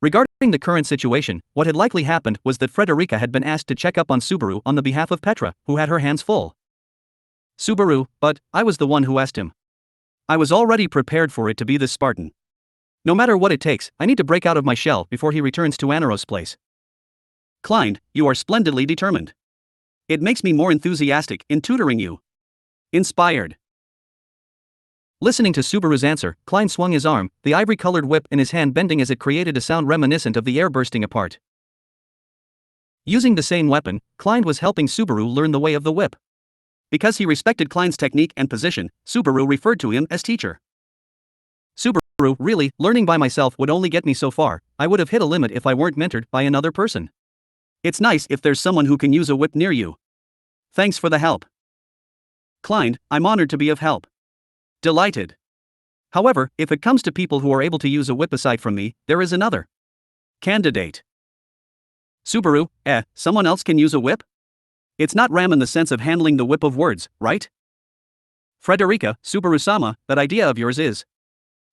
Regarding the current situation, what had likely happened was that Frederica had been asked to check up on Subaru on the behalf of Petra, who had her hands full. Subaru, but I was the one who asked him. I was already prepared for it to be this Spartan. No matter what it takes, I need to break out of my shell before he returns to Anaros' place. Klein, you are splendidly determined. It makes me more enthusiastic in tutoring you. Inspired. Listening to Subaru's answer, Klein swung his arm, the ivory-colored whip in his hand bending as it created a sound reminiscent of the air bursting apart. Using the same weapon, Klein was helping Subaru learn the way of the whip. Because he respected Klein's technique and position, Subaru referred to him as teacher. Subaru, really, learning by myself would only get me so far. I would have hit a limit if I weren't mentored by another person. It's nice if there's someone who can use a whip near you. Thanks for the help. Klein, I'm honored to be of help. Delighted. However, if it comes to people who are able to use a whip aside from me, there is another candidate. Subaru, someone else can use a whip? It's not Ram in the sense of handling the whip of words, right? Frederica, Subaru-sama, that idea of yours is.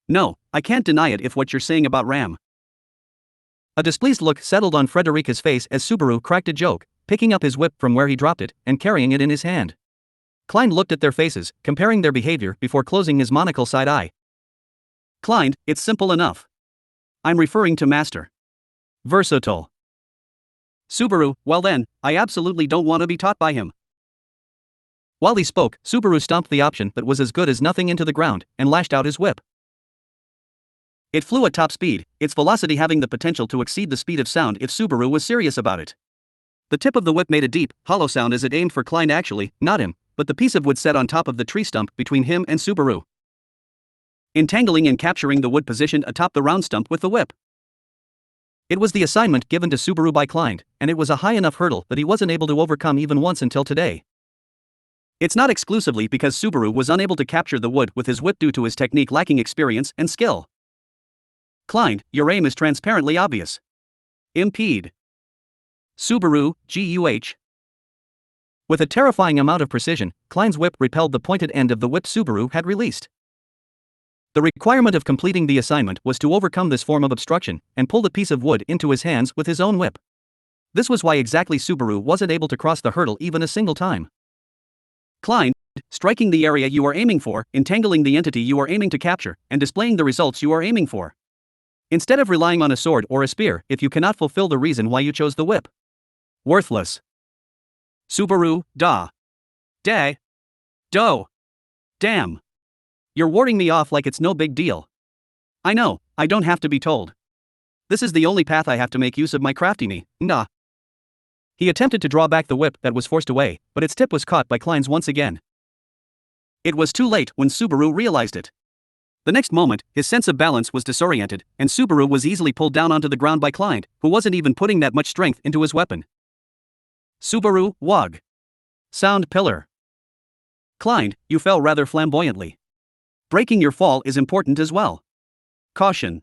No, I can't deny it if what you're saying about Ram. A displeased look settled on Frederica's face as Subaru cracked a joke, picking up his whip from where he dropped it and carrying it in his hand. Klein looked at their faces, comparing their behavior before closing his monocle side eye. Klein, it's simple enough. I'm referring to Master. Versatile. Subaru, well then, I absolutely don't want to be taught by him. While he spoke, Subaru stomped the option that was as good as nothing into the ground and lashed out his whip. It flew at top speed, its velocity having the potential to exceed the speed of sound if Subaru was serious about it. The tip of the whip made a deep, hollow sound as it aimed for Klein, actually, not him, but the piece of wood set on top of the tree stump between him and Subaru. Entangling and capturing the wood positioned atop the round stump with the whip. It was the assignment given to Subaru by Klein, and it was a high enough hurdle that he wasn't able to overcome even once until today. It's not exclusively because Subaru was unable to capture the wood with his whip due to his technique lacking experience and skill. Klein, your aim is transparently obvious. Impede. Subaru, GUH. With a terrifying amount of precision, Klein's whip repelled the pointed end of the whip Subaru had released. The requirement of completing the assignment was to overcome this form of obstruction and pull the piece of wood into his hands with his own whip. This was why exactly Subaru wasn't able to cross the hurdle even a single time. Klein, striking the area you are aiming for, entangling the entity you are aiming to capture, and displaying the results you are aiming for. Instead of relying on a sword or a spear if you cannot fulfill the reason why you chose the whip. Worthless. Subaru, da. Day. Do. Damn. You're warding me off like it's no big deal. I know, I don't have to be told. This is the only path I have to make use of my craftiness, nah. He attempted to draw back the whip that was forced away, but its tip was caught by Klein's once again. It was too late when Subaru realized it. The next moment, his sense of balance was disoriented, and Subaru was easily pulled down onto the ground by Klein, who wasn't even putting that much strength into his weapon. Subaru, wog. Sound pillar. Klein, you fell rather flamboyantly. Breaking your fall is important as well. Caution.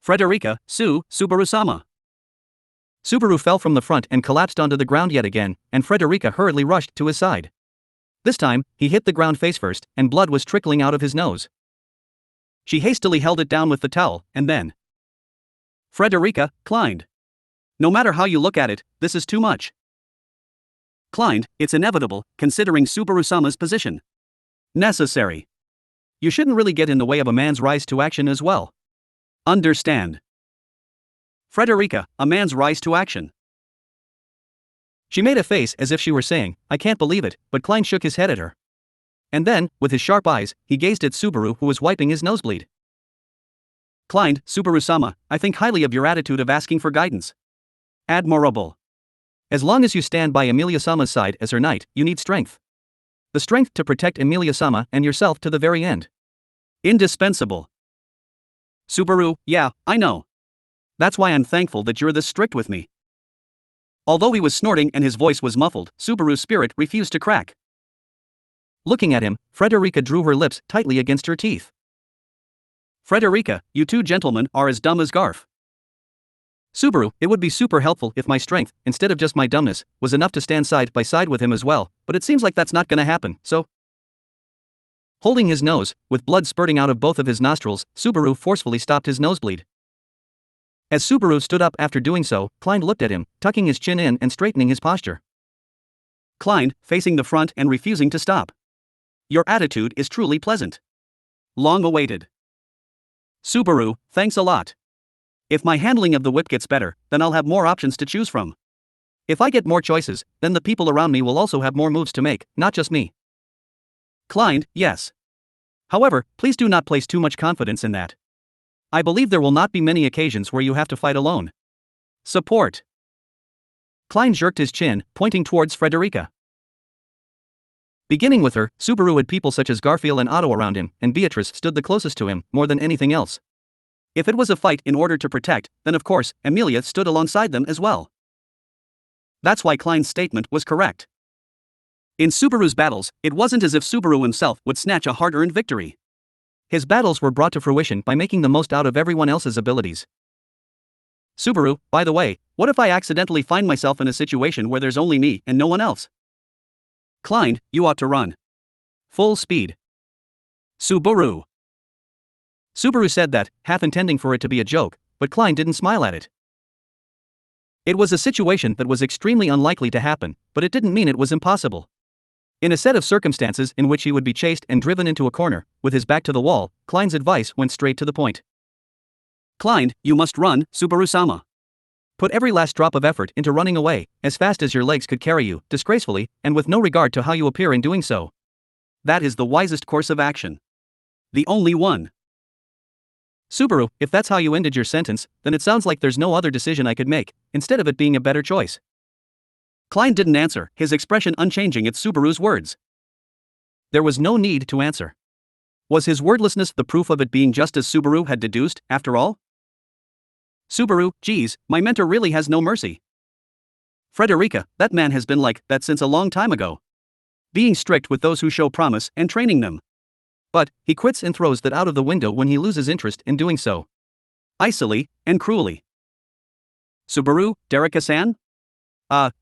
Frederica, Subaru-sama. Subaru fell from the front and collapsed onto the ground yet again, and Frederica hurriedly rushed to his side. This time, he hit the ground face first, and blood was trickling out of his nose. She hastily held it down with the towel, and then. Frederica, Klein. No matter how you look at it, this is too much. Klein, it's inevitable, considering Subaru-sama's position. Necessary. You shouldn't really get in the way of a man's rise to action as well. Understand. Frederica, a man's rise to action. She made a face as if she were saying, I can't believe it, but Klein shook his head at her. And then, with his sharp eyes, he gazed at Subaru who was wiping his nosebleed. Klein, Subaru-sama, I think highly of your attitude of asking for guidance. Admirable. As long as you stand by Emilia-sama's side as her knight, you need strength. The strength to protect Emilia-sama and yourself to the very end. Indispensable. Subaru, yeah, I know. That's why I'm thankful that you're this strict with me. Although he was snorting and his voice was muffled, Subaru's spirit refused to crack. Looking at him, Frederica drew her lips tightly against her teeth. Frederica, you two gentlemen are as dumb as Garf. Subaru, it would be super helpful if my strength, instead of just my dumbness, was enough to stand side by side with him as well, but it seems like that's not gonna happen, so. Holding his nose, with blood spurting out of both of his nostrils, Subaru forcefully stopped his nosebleed. As Subaru stood up after doing so, Klein looked at him, tucking his chin in and straightening his posture. Klein, facing the front and refusing to stop. Your attitude is truly pleasant. Long awaited. Subaru, thanks a lot. If my handling of the whip gets better, then I'll have more options to choose from. If I get more choices, then the people around me will also have more moves to make, not just me. Client, yes. However, please do not place too much confidence in that. I believe there will not be many occasions where you have to fight alone. Support. Klein jerked his chin, pointing towards Frederica. Beginning with her, Subaru had people such as Garfield and Otto around him, and Beatrice stood the closest to him, more than anything else. If it was a fight in order to protect, then of course, Emilia stood alongside them as well. That's why Klein's statement was correct. In Subaru's battles, it wasn't as if Subaru himself would snatch a hard-earned victory. His battles were brought to fruition by making the most out of everyone else's abilities. Subaru, by the way, what if I accidentally find myself in a situation where there's only me and no one else? Klein, you ought to run. Full speed. Subaru. Subaru said that, half intending for it to be a joke, but Klein didn't smile at it. It was a situation that was extremely unlikely to happen, but it didn't mean it was impossible. In a set of circumstances in which he would be chased and driven into a corner, with his back to the wall, Klein's advice went straight to the point. Klein, you must run, Subaru-sama. Put every last drop of effort into running away, as fast as your legs could carry you, disgracefully, and with no regard to how you appear in doing so. That is the wisest course of action. The only one. Subaru, if that's how you ended your sentence, then it sounds like there's no other decision I could make, instead of it being a better choice. Klein didn't answer, his expression unchanging at Subaru's words. There was no need to answer. Was his wordlessness the proof of it being just as Subaru had deduced, after all? Subaru, geez, my mentor really has no mercy. Frederica, that man has been like that since a long time ago. Being strict with those who show promise and training them. But, he quits and throws that out of the window when he loses interest in doing so. Icily, and cruelly. Subaru, Derika-san?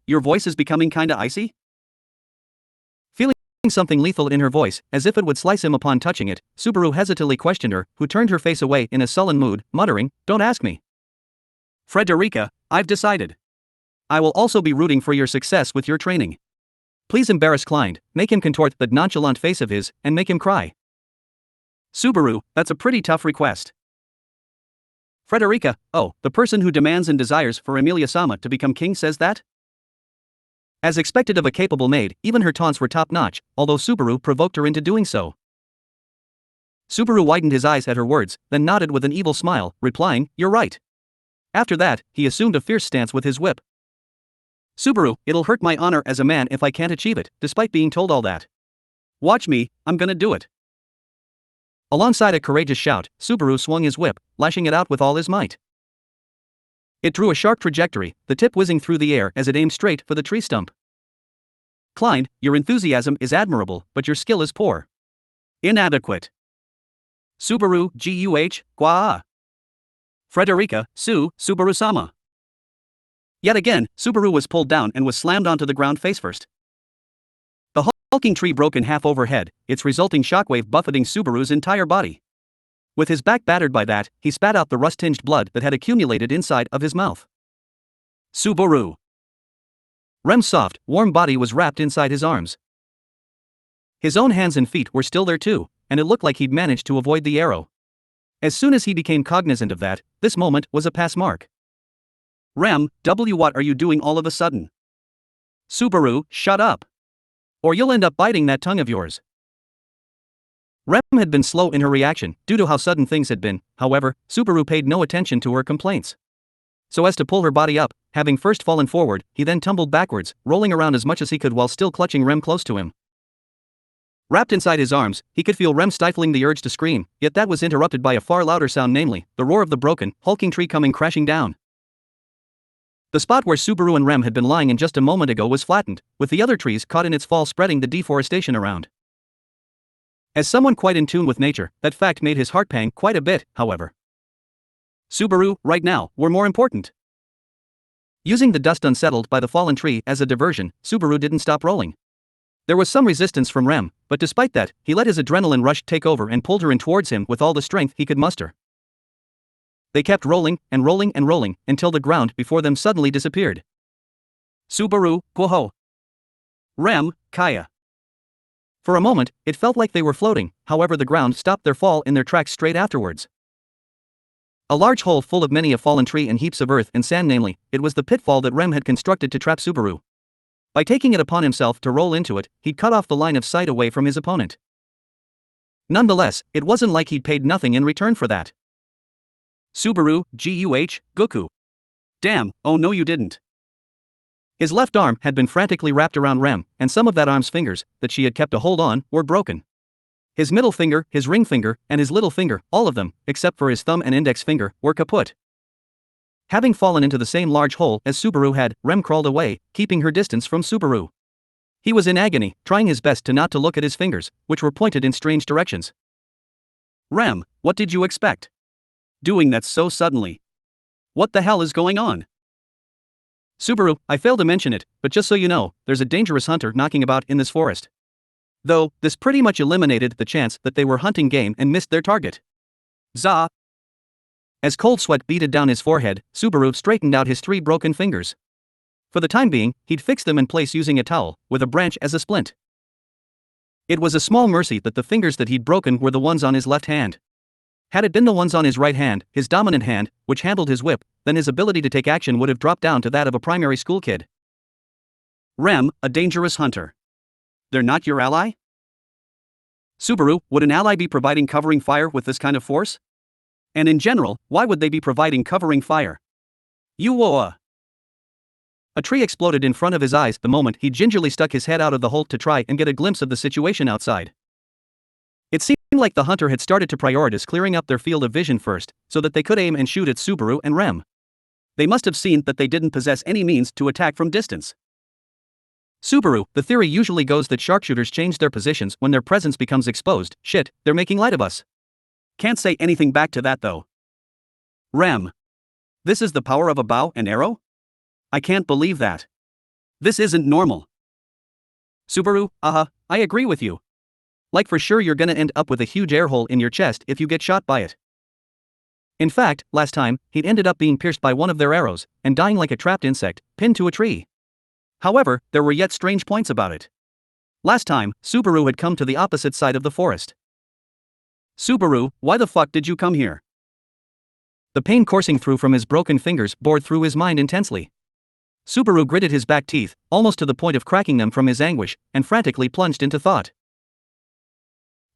Your voice is becoming kinda icy? Feeling something lethal in her voice, as if it would slice him upon touching it, Subaru hesitantly questioned her, who turned her face away in a sullen mood, muttering, "Don't ask me." Frederica, I've decided. I will also be rooting for your success with your training. Please embarrass Klein, make him contort that nonchalant face of his, and make him cry. Subaru, that's a pretty tough request. Frederica, oh, the person who demands and desires for Emilia-sama to become king says that? As expected of a capable maid, even her taunts were top-notch, although Subaru provoked her into doing so. Subaru widened his eyes at her words, then nodded with an evil smile, replying, "You're right." After that, he assumed a fierce stance with his whip. Subaru, it'll hurt my honor as a man if I can't achieve it, despite being told all that. Watch me, I'm gonna do it. Alongside a courageous shout, Subaru swung his whip, lashing it out with all his might. It drew a sharp trajectory, the tip whizzing through the air as it aimed straight for the tree stump. Klein, your enthusiasm is admirable, but your skill is poor. Inadequate. Subaru, Gua. Frederica, Subaru-sama. Yet again, Subaru was pulled down and was slammed onto the ground face first. The hulking tree broke in half overhead, its resulting shockwave buffeting Subaru's entire body. With his back battered by that, he spat out the rust-tinged blood that had accumulated inside of his mouth. Subaru. Rem's soft, warm body was wrapped inside his arms. His own hands and feet were still there too, and it looked like he'd managed to avoid the arrow. As soon as he became cognizant of that, this moment was a pass mark. Rem, what are you doing all of a sudden? Subaru, shut up. Or you'll end up biting that tongue of yours. Rem had been slow in her reaction, due to how sudden things had been, however, Subaru paid no attention to her complaints. So as to pull her body up, having first fallen forward, he then tumbled backwards, rolling around as much as he could while still clutching Rem close to him. Wrapped inside his arms, he could feel Rem stifling the urge to scream, yet that was interrupted by a far louder sound, namely, the roar of the broken, hulking tree coming crashing down. The spot where Subaru and Rem had been lying in just a moment ago was flattened, with the other trees caught in its fall spreading the deforestation around. As someone quite in tune with nature, that fact made his heart pang quite a bit, however. Subaru, right now, were more important. Using the dust unsettled by the fallen tree as a diversion, Subaru didn't stop rolling. There was some resistance from Rem, but despite that, he let his adrenaline rush take over and pulled her in towards him with all the strength he could muster. They kept rolling, and rolling and rolling, until the ground before them suddenly disappeared. Subaru, Guoho. Rem, Kaya. For a moment, it felt like they were floating, however the ground stopped their fall in their tracks straight afterwards. A large hole full of many a fallen tree and heaps of earth and sand, namely, it was the pitfall that Rem had constructed to trap Subaru. By taking it upon himself to roll into it, he'd cut off the line of sight away from his opponent. Nonetheless, it wasn't like he'd paid nothing in return for that. Subaru, Goku. Damn, oh no you didn't. His left arm had been frantically wrapped around Rem, and some of that arm's fingers, that she had kept a hold on, were broken. His middle finger, his ring finger, and his little finger, all of them, except for his thumb and index finger, were kaput. Having fallen into the same large hole as Subaru had, Rem crawled away, keeping her distance from Subaru. He was in agony, trying his best not to look at his fingers, which were pointed in strange directions. Rem, what did you expect? Doing that so suddenly. What the hell is going on? Subaru, I failed to mention it, but just so you know, there's a dangerous hunter knocking about in this forest. Though, this pretty much eliminated the chance that they were hunting game and missed their target. Zah! As cold sweat beaded down his forehead, Subaru straightened out his 3 broken fingers. For the time being, he'd fixed them in place using a towel, with a branch as a splint. It was a small mercy that the fingers that he'd broken were the ones on his left hand. Had it been the ones on his right hand, his dominant hand, which handled his whip, then his ability to take action would have dropped down to that of a primary school kid. Rem, a dangerous hunter. They're not your ally? Subaru, would an ally be providing covering fire with this kind of force? And in general, why would they be providing covering fire? A tree exploded in front of his eyes the moment he gingerly stuck his head out of the hole to try and get a glimpse of the situation outside. It seemed like the hunter had started to prioritize clearing up their field of vision first, so that they could aim and shoot at Subaru and Rem. They must have seen that they didn't possess any means to attack from distance. Subaru, the theory usually goes that sharpshooters change their positions when their presence becomes exposed. Shit, they're making light of us. Can't say anything back to that though. Rem. This is the power of a bow and arrow? I can't believe that. This isn't normal. Subaru, I agree with you. Like for sure you're gonna end up with a huge air hole in your chest if you get shot by it. In fact, last time, he'd ended up being pierced by one of their arrows, and dying like a trapped insect, pinned to a tree. However, there were yet strange points about it. Last time, Subaru had come to the opposite side of the forest. Subaru, why the fuck did you come here? The pain coursing through from his broken fingers bored through his mind intensely. Subaru gritted his back teeth, almost to the point of cracking them from his anguish, and frantically plunged into thought.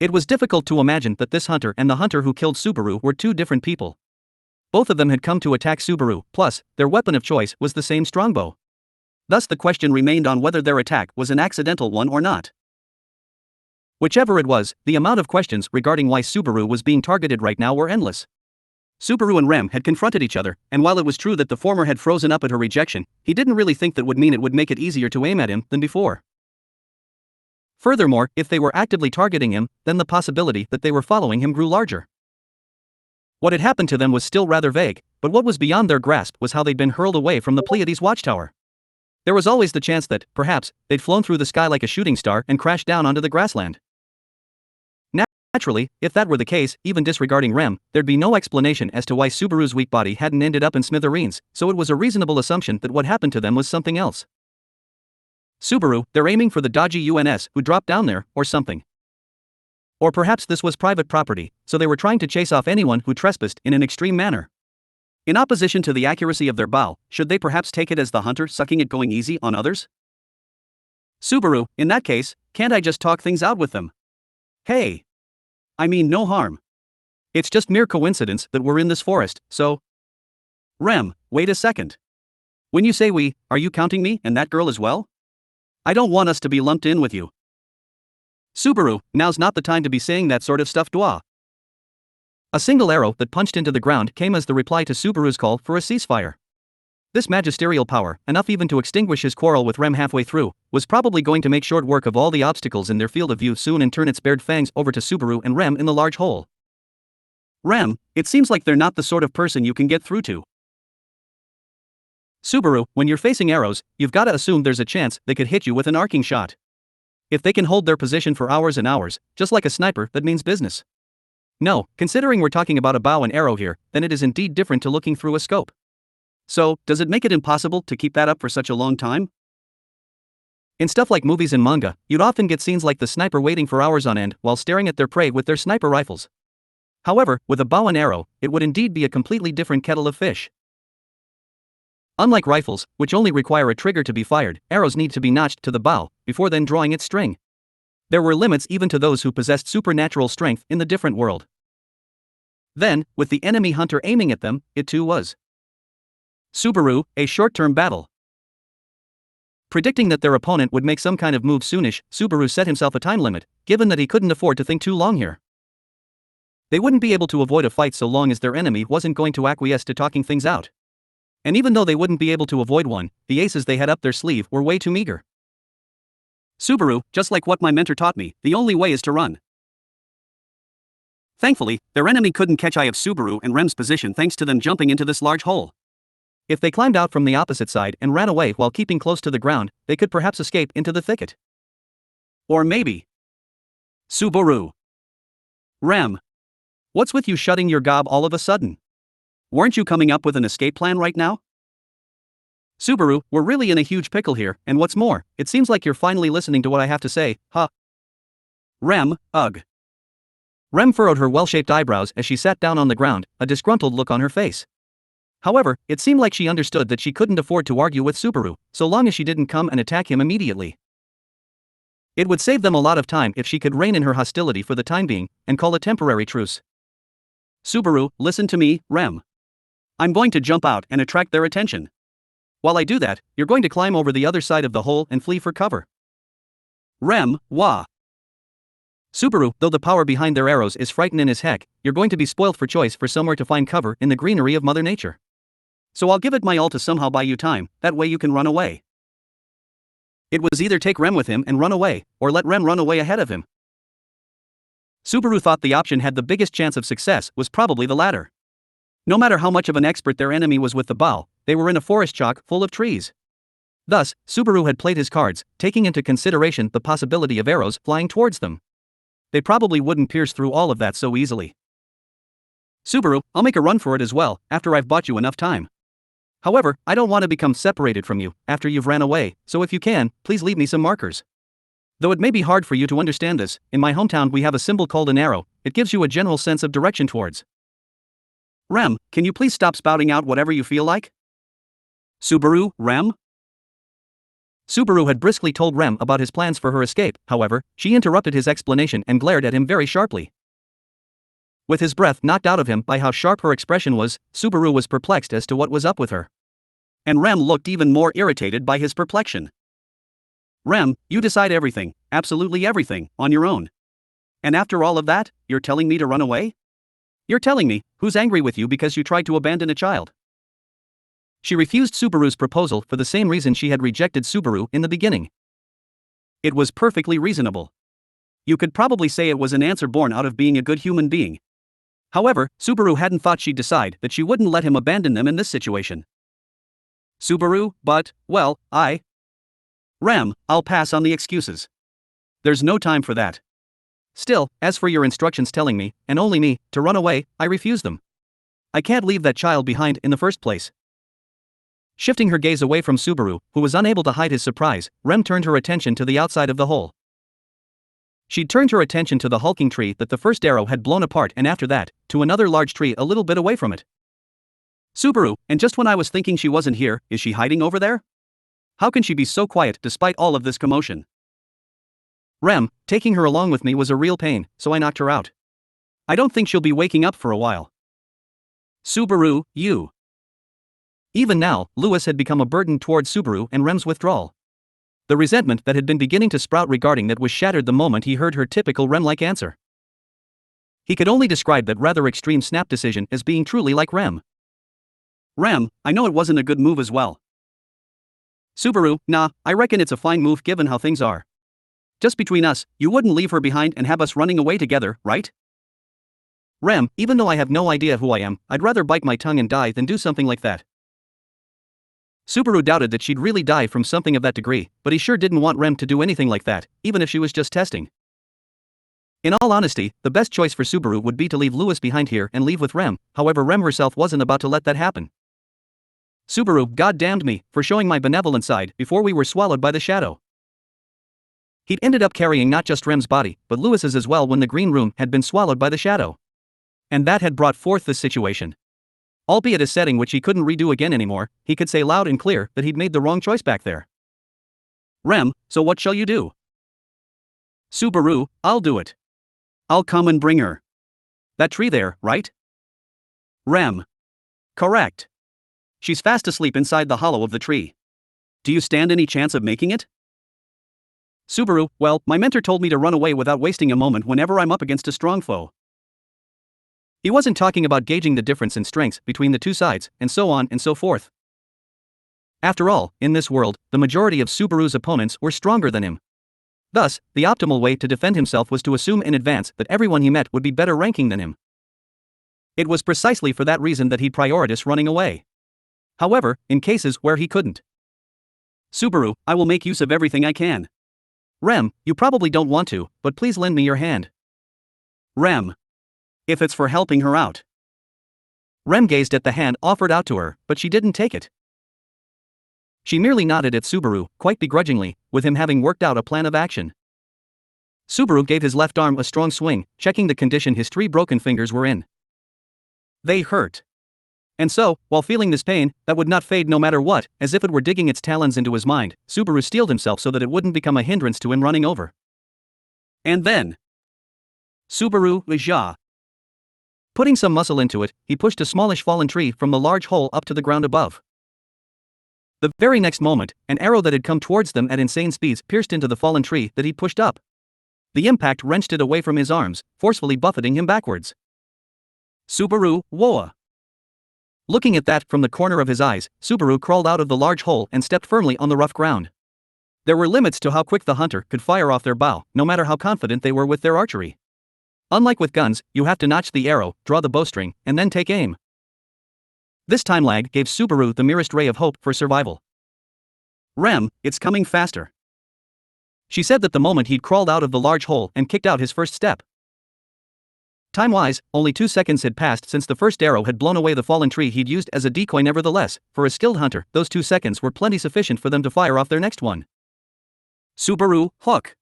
It was difficult to imagine that this hunter and the hunter who killed Subaru were 2 different people. Both of them had come to attack Subaru, plus, their weapon of choice was the same strongbow. Thus the question remained on whether their attack was an accidental one or not. Whichever it was, the amount of questions regarding why Subaru was being targeted right now were endless. Subaru and Rem had confronted each other, and while it was true that the former had frozen up at her rejection, he didn't really think that would mean it would make it easier to aim at him than before. Furthermore, if they were actively targeting him, then the possibility that they were following him grew larger. What had happened to them was still rather vague, but what was beyond their grasp was how they'd been hurled away from the Pleiades watchtower. There was always the chance that, perhaps, they'd flown through the sky like a shooting star and crashed down onto the grassland. Naturally, if that were the case, even disregarding Rem, there'd be no explanation as to why Subaru's weak body hadn't ended up in smithereens, so it was a reasonable assumption that what happened to them was something else. Subaru, they're aiming for the dodgy UNS who dropped down there, or something. Or perhaps this was private property, so they were trying to chase off anyone who trespassed in an extreme manner. In opposition to the accuracy of their bow, should they perhaps take it as the hunter sucking it going easy on others? Subaru, in that case, can't I just talk things out with them? Hey! I mean no harm. It's just mere coincidence that we're in this forest, so... Rem, wait a second. When you say we, are you counting me and that girl as well? I don't want us to be lumped in with you. Subaru, now's not the time to be saying that sort of stuff, dwa. A single arrow that punched into the ground came as the reply to Subaru's call for a ceasefire. This magisterial power, enough even to extinguish his quarrel with Rem halfway through, was probably going to make short work of all the obstacles in their field of view soon and turn its bared fangs over to Subaru and Rem in the large hole. Rem, it seems like they're not the sort of person you can get through to. Subaru, when you're facing arrows, you've gotta assume there's a chance they could hit you with an arcing shot. If they can hold their position for hours and hours, just like a sniper, that means business. No, considering we're talking about a bow and arrow here, then it is indeed different to looking through a scope. So, does it make it impossible to keep that up for such a long time? In stuff like movies and manga, you'd often get scenes like the sniper waiting for hours on end while staring at their prey with their sniper rifles. However, with a bow and arrow, it would indeed be a completely different kettle of fish. Unlike rifles, which only require a trigger to be fired, arrows need to be notched to the bow, before then drawing its string. There were limits even to those who possessed supernatural strength in the different world. Then, with the enemy hunter aiming at them, it too was. Subaru, a short-term battle. Predicting that their opponent would make some kind of move soonish, Subaru set himself a time limit, given that he couldn't afford to think too long here. They wouldn't be able to avoid a fight so long as their enemy wasn't going to acquiesce to talking things out. And even though they wouldn't be able to avoid one, the aces they had up their sleeve were way too meager. Subaru, just like what my mentor taught me, the only way is to run. Thankfully, their enemy couldn't catch eye of Subaru and Rem's position thanks to them jumping into this large hole. If they climbed out from the opposite side and ran away while keeping close to the ground, they could perhaps escape into the thicket. Or maybe. Subaru. Rem. What's with you shutting your gob all of a sudden? Weren't you coming up with an escape plan right now? Subaru, we're really in a huge pickle here, and what's more, it seems like you're finally listening to what I have to say, huh? Rem, ugh. Rem furrowed her well-shaped eyebrows as she sat down on the ground, a disgruntled look on her face. However, it seemed like she understood that she couldn't afford to argue with Subaru, so long as she didn't come and attack him immediately. It would save them a lot of time if she could rein in her hostility for the time being, and call a temporary truce. Subaru, listen to me, Rem. I'm going to jump out and attract their attention. While I do that, you're going to climb over the other side of the hole and flee for cover. Rem, wah. Subaru, though the power behind their arrows is frightening as heck, you're going to be spoiled for choice for somewhere to find cover in the greenery of Mother Nature. So I'll give it my all to somehow buy you time, that way you can run away. It was either take Rem with him and run away, or let Rem run away ahead of him. Subaru thought the option had the biggest chance of success was probably the latter. No matter how much of an expert their enemy was with the bow, they were in a forest chock full of trees. Thus, Subaru had played his cards, taking into consideration the possibility of arrows flying towards them. They probably wouldn't pierce through all of that so easily. Subaru, I'll make a run for it as well, after I've bought you enough time. However, I don't want to become separated from you after you've ran away, so if you can, please leave me some markers. Though it may be hard for you to understand this, in my hometown we have a symbol called an arrow. It gives you a general sense of direction towards. Rem, can you please stop spouting out whatever you feel like? Subaru, Rem? Subaru had briskly told Rem about his plans for her escape, however, she interrupted his explanation and glared at him very sharply. With his breath knocked out of him by how sharp her expression was, Subaru was perplexed as to what was up with her. And Rem looked even more irritated by his perplexion. Rem, you decide everything, absolutely everything, on your own. And after all of that, you're telling me to run away? You're telling me, who's angry with you because you tried to abandon a child? She refused Subaru's proposal for the same reason she had rejected Subaru in the beginning. It was perfectly reasonable. You could probably say it was an answer born out of being a good human being. However, Subaru hadn't thought she'd decide that she wouldn't let him abandon them in this situation. Subaru, but, well, Rem, I'll pass on the excuses. There's no time for that. Still, as for your instructions telling me, and only me, to run away, I refuse them. I can't leave that child behind in the first place. Shifting her gaze away from Subaru, who was unable to hide his surprise, Rem turned her attention to the outside of the hole. She'd turned her attention to the hulking tree that the first arrow had blown apart and after that, to another large tree a little bit away from it. Subaru, and just when I was thinking she wasn't here, is she hiding over there? How can she be so quiet despite all of this commotion? Rem, taking her along with me was a real pain, so I knocked her out. I don't think she'll be waking up for a while. Subaru, you. Even now, Lewis had become a burden towards Subaru and Rem's withdrawal. The resentment that had been beginning to sprout regarding that was shattered the moment he heard her typical Rem-like answer. He could only describe that rather extreme snap decision as being truly like Rem. Rem, I know it wasn't a good move as well. Subaru, nah, I reckon it's a fine move given how things are. Just between us, you wouldn't leave her behind and have us running away together, right? Rem, even though I have no idea who I am, I'd rather bite my tongue and die than do something like that. Subaru doubted that she'd really die from something of that degree, but he sure didn't want Rem to do anything like that, even if she was just testing. In all honesty, the best choice for Subaru would be to leave Lewis behind here and leave with Rem, however Rem herself wasn't about to let that happen. Subaru goddamned me for showing my benevolent side before we were swallowed by the shadow. He'd ended up carrying not just Rem's body, but Lewis's as well when the green room had been swallowed by the shadow. And that had brought forth this situation. Albeit a setting which he couldn't redo again anymore, he could say loud and clear that he'd made the wrong choice back there. Rem, so what shall you do? Subaru, I'll do it. I'll come and bring her. That tree there, right? Rem. Correct. She's fast asleep inside the hollow of the tree. Do you stand any chance of making it? Subaru, well, my mentor told me to run away without wasting a moment whenever I'm up against a strong foe. He wasn't talking about gauging the difference in strengths between the two sides, and so on and so forth. After all, in this world, the majority of Subaru's opponents were stronger than him. Thus, the optimal way to defend himself was to assume in advance that everyone he met would be better ranking than him. It was precisely for that reason that he'd prioritize running away. However, in cases where he couldn't. Subaru, I will make use of everything I can. Rem, you probably don't want to, but please lend me your hand. Rem. If it's for helping her out. Rem gazed at the hand offered out to her, but she didn't take it. She merely nodded at Subaru, quite begrudgingly, with him having worked out a plan of action. Subaru gave his left arm a strong swing, checking the condition his 3 broken fingers were in. They hurt. And so, while feeling this pain, that would not fade no matter what, as if it were digging its talons into his mind, Subaru steeled himself so that it wouldn't become a hindrance to him running over. And then. Subaru ja. Putting some muscle into it, he pushed a smallish fallen tree from the large hole up to the ground above. The very next moment, an arrow that had come towards them at insane speeds pierced into the fallen tree that he pushed up. The impact wrenched it away from his arms, forcefully buffeting him backwards. Subaru, woa. Looking at that from the corner of his eyes, Subaru crawled out of the large hole and stepped firmly on the rough ground. There were limits to how quick the hunter could fire off their bow, no matter how confident they were with their archery. Unlike with guns, you have to notch the arrow, draw the bowstring, and then take aim. This time lag gave Subaru the merest ray of hope for survival. Rem, it's coming faster. She said that the moment he'd crawled out of the large hole and kicked out his first step. Time-wise, only 2 seconds had passed since the first arrow had blown away the fallen tree he'd used as a decoy. Nevertheless, for a skilled hunter, those 2 seconds were plenty sufficient for them to fire off their next one. Subaru, hook.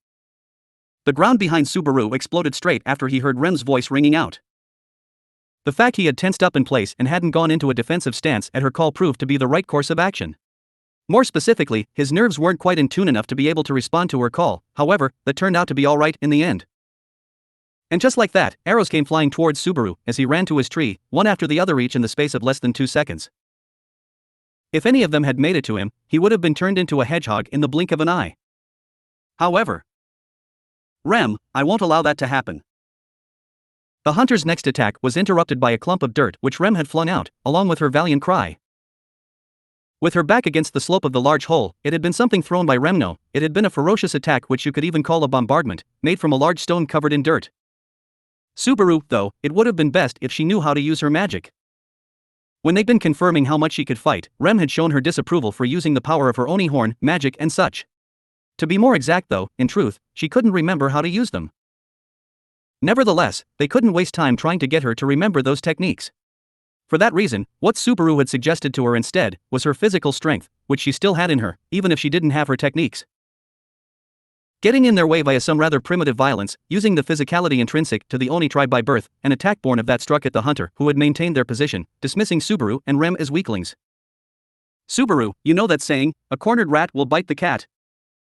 The ground behind Subaru exploded straight after he heard Rem's voice ringing out. The fact he had tensed up in place and hadn't gone into a defensive stance at her call proved to be the right course of action. More specifically, his nerves weren't quite in tune enough to be able to respond to her call, however, that turned out to be alright in the end. And just like that, arrows came flying towards Subaru as he ran to his tree, one after the other each in the space of less than 2 seconds. If any of them had made it to him, he would have been turned into a hedgehog in the blink of an eye. However, Rem, I won't allow that to happen. The hunter's next attack was interrupted by a clump of dirt which Rem had flung out, along with her valiant cry. With her back against the slope of the large hole, it had been something thrown by Rem. No, it had been a ferocious attack which you could even call a bombardment, made from a large stone covered in dirt. Subaru, though, it would have been best if she knew how to use her magic. When they'd been confirming how much she could fight, Rem had shown her disapproval for using the power of her Oni horn, magic and such. To be more exact though, in truth, she couldn't remember how to use them. Nevertheless, they couldn't waste time trying to get her to remember those techniques. For that reason, what Subaru had suggested to her instead was her physical strength, which she still had in her, even if she didn't have her techniques. Getting in their way via some rather primitive violence, using the physicality intrinsic to the Oni tribe by birth, an attack born of that struck at the hunter who had maintained their position, dismissing Subaru and Rem as weaklings. Subaru, you know that saying, a cornered rat will bite the cat.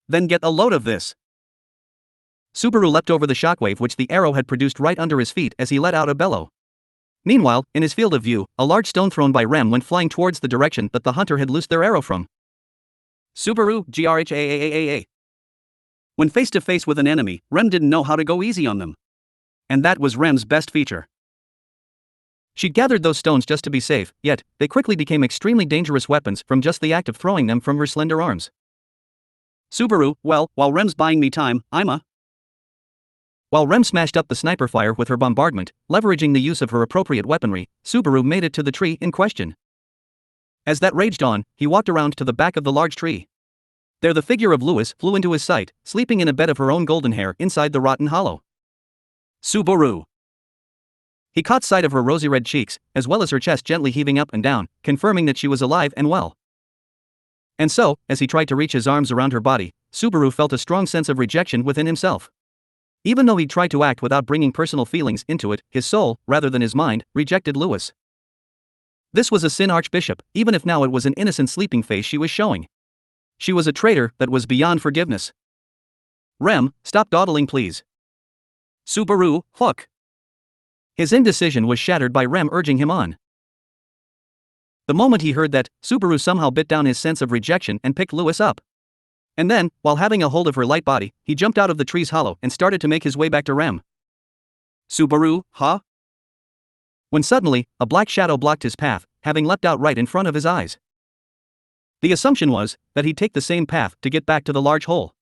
Then get a load of this. Subaru leapt over the shockwave which the arrow had produced right under his feet as he let out a bellow. Meanwhile, in his field of view, a large stone thrown by Rem went flying towards the direction that the hunter had loosed their arrow from. Subaru, grhaaa. When face to face with an enemy, Rem didn't know how to go easy on them. And that was Rem's best feature. She'd gathered those stones just to be safe, yet, they quickly became extremely dangerous weapons from just the act of throwing them from her slender arms. Subaru, well, while Rem's buying me time, While Rem smashed up the sniper fire with her bombardment, leveraging the use of her appropriate weaponry, Subaru made it to the tree in question. As that raged on, he walked around to the back of the large tree. There the figure of Lewis flew into his sight, sleeping in a bed of her own golden hair inside the rotten hollow. Subaru. He caught sight of her rosy red cheeks, as well as her chest gently heaving up and down, confirming that she was alive and well. And so, as he tried to reach his arms around her body, Subaru felt a strong sense of rejection within himself. Even though he tried to act without bringing personal feelings into it, his soul, rather than his mind, rejected Lewis. This was a sin, Archbishop, even if now it was an innocent sleeping face she was showing. She was a traitor that was beyond forgiveness. Rem, stop dawdling please. Subaru, hook. His indecision was shattered by Rem urging him on. The moment he heard that, Subaru somehow bit down his sense of rejection and picked Lewis up. And then, while having a hold of her light body, he jumped out of the tree's hollow and started to make his way back to Rem. Subaru, huh? When suddenly, a black shadow blocked his path, having leapt out right in front of his eyes. The assumption was that he'd take the same path to get back to the large hole.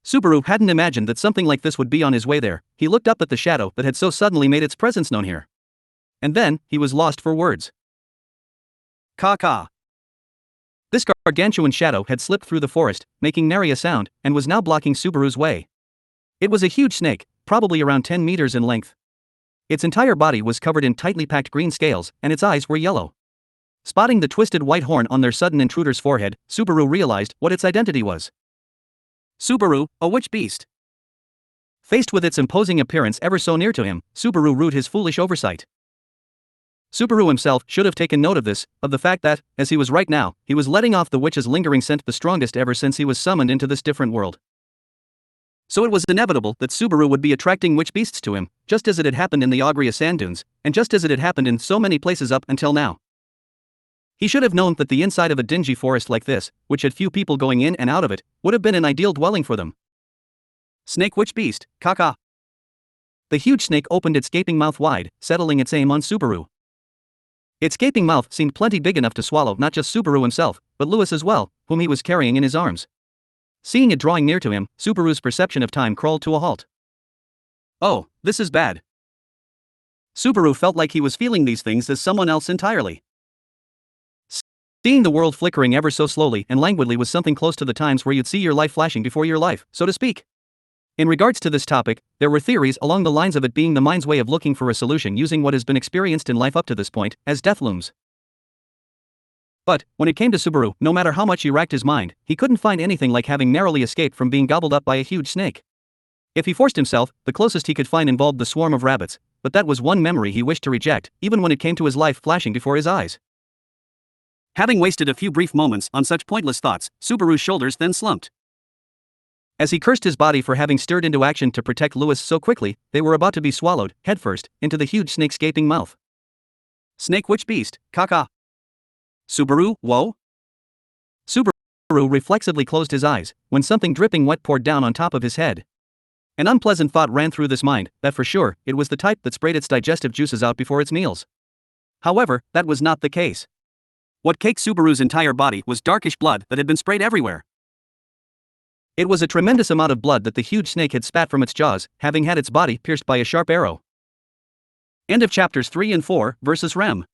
Subaru hadn't imagined that something like this would be on his way there. He looked up at the shadow that had so suddenly made its presence known here. And then, he was lost for words. Caw-caw. This gargantuan shadow had slipped through the forest, making nary a sound, and was now blocking Subaru's way. It was a huge snake, probably around 10 meters in length. Its entire body was covered in tightly packed green scales, and its eyes were yellow. Spotting the twisted white horn on their sudden intruder's forehead, Subaru realized what its identity was. Subaru, a witch beast. Faced with its imposing appearance ever so near to him, Subaru rued his foolish oversight. Subaru himself should have taken note of this, of the fact that, as he was right now, he was letting off the witch's lingering scent, the strongest ever since he was summoned into this different world. So it was inevitable that Subaru would be attracting witch beasts to him, just as it had happened in the Agria sand dunes, and just as it had happened in so many places up until now. He should have known that the inside of a dingy forest like this, which had few people going in and out of it, would have been an ideal dwelling for them. Snake witch beast, caw-caw. The huge snake opened its gaping mouth wide, settling its aim on Subaru. Its gaping mouth seemed plenty big enough to swallow not just Subaru himself, but Lewis as well, whom he was carrying in his arms. Seeing it drawing near to him, Subaru's perception of time crawled to a halt. Oh, this is bad. Subaru felt like he was feeling these things as someone else entirely. Seeing the world flickering ever so slowly and languidly was something close to the times where you'd see your life flashing before your life, so to speak. In regards to this topic, there were theories along the lines of it being the mind's way of looking for a solution using what has been experienced in life up to this point, as death looms. But, when it came to Subaru, no matter how much he racked his mind, he couldn't find anything like having narrowly escaped from being gobbled up by a huge snake. If he forced himself, the closest he could find involved the swarm of rabbits, but that was one memory he wished to reject, even when it came to his life flashing before his eyes. Having wasted a few brief moments on such pointless thoughts, Subaru's shoulders then slumped. As he cursed his body for having stirred into action to protect Lewis so quickly, they were about to be swallowed, headfirst, into the huge snake's gaping mouth. Snake witch beast, caw-caw. Subaru, whoa? Subaru reflexively closed his eyes, when something dripping wet poured down on top of his head. An unpleasant thought ran through this mind, that for sure, it was the type that sprayed its digestive juices out before its meals. However, that was not the case. What caked Subaru's entire body was darkish blood that had been sprayed everywhere. It was a tremendous amount of blood that the huge snake had spat from its jaws, having had its body pierced by a sharp arrow. End of chapters 3 and 4, versus Rem.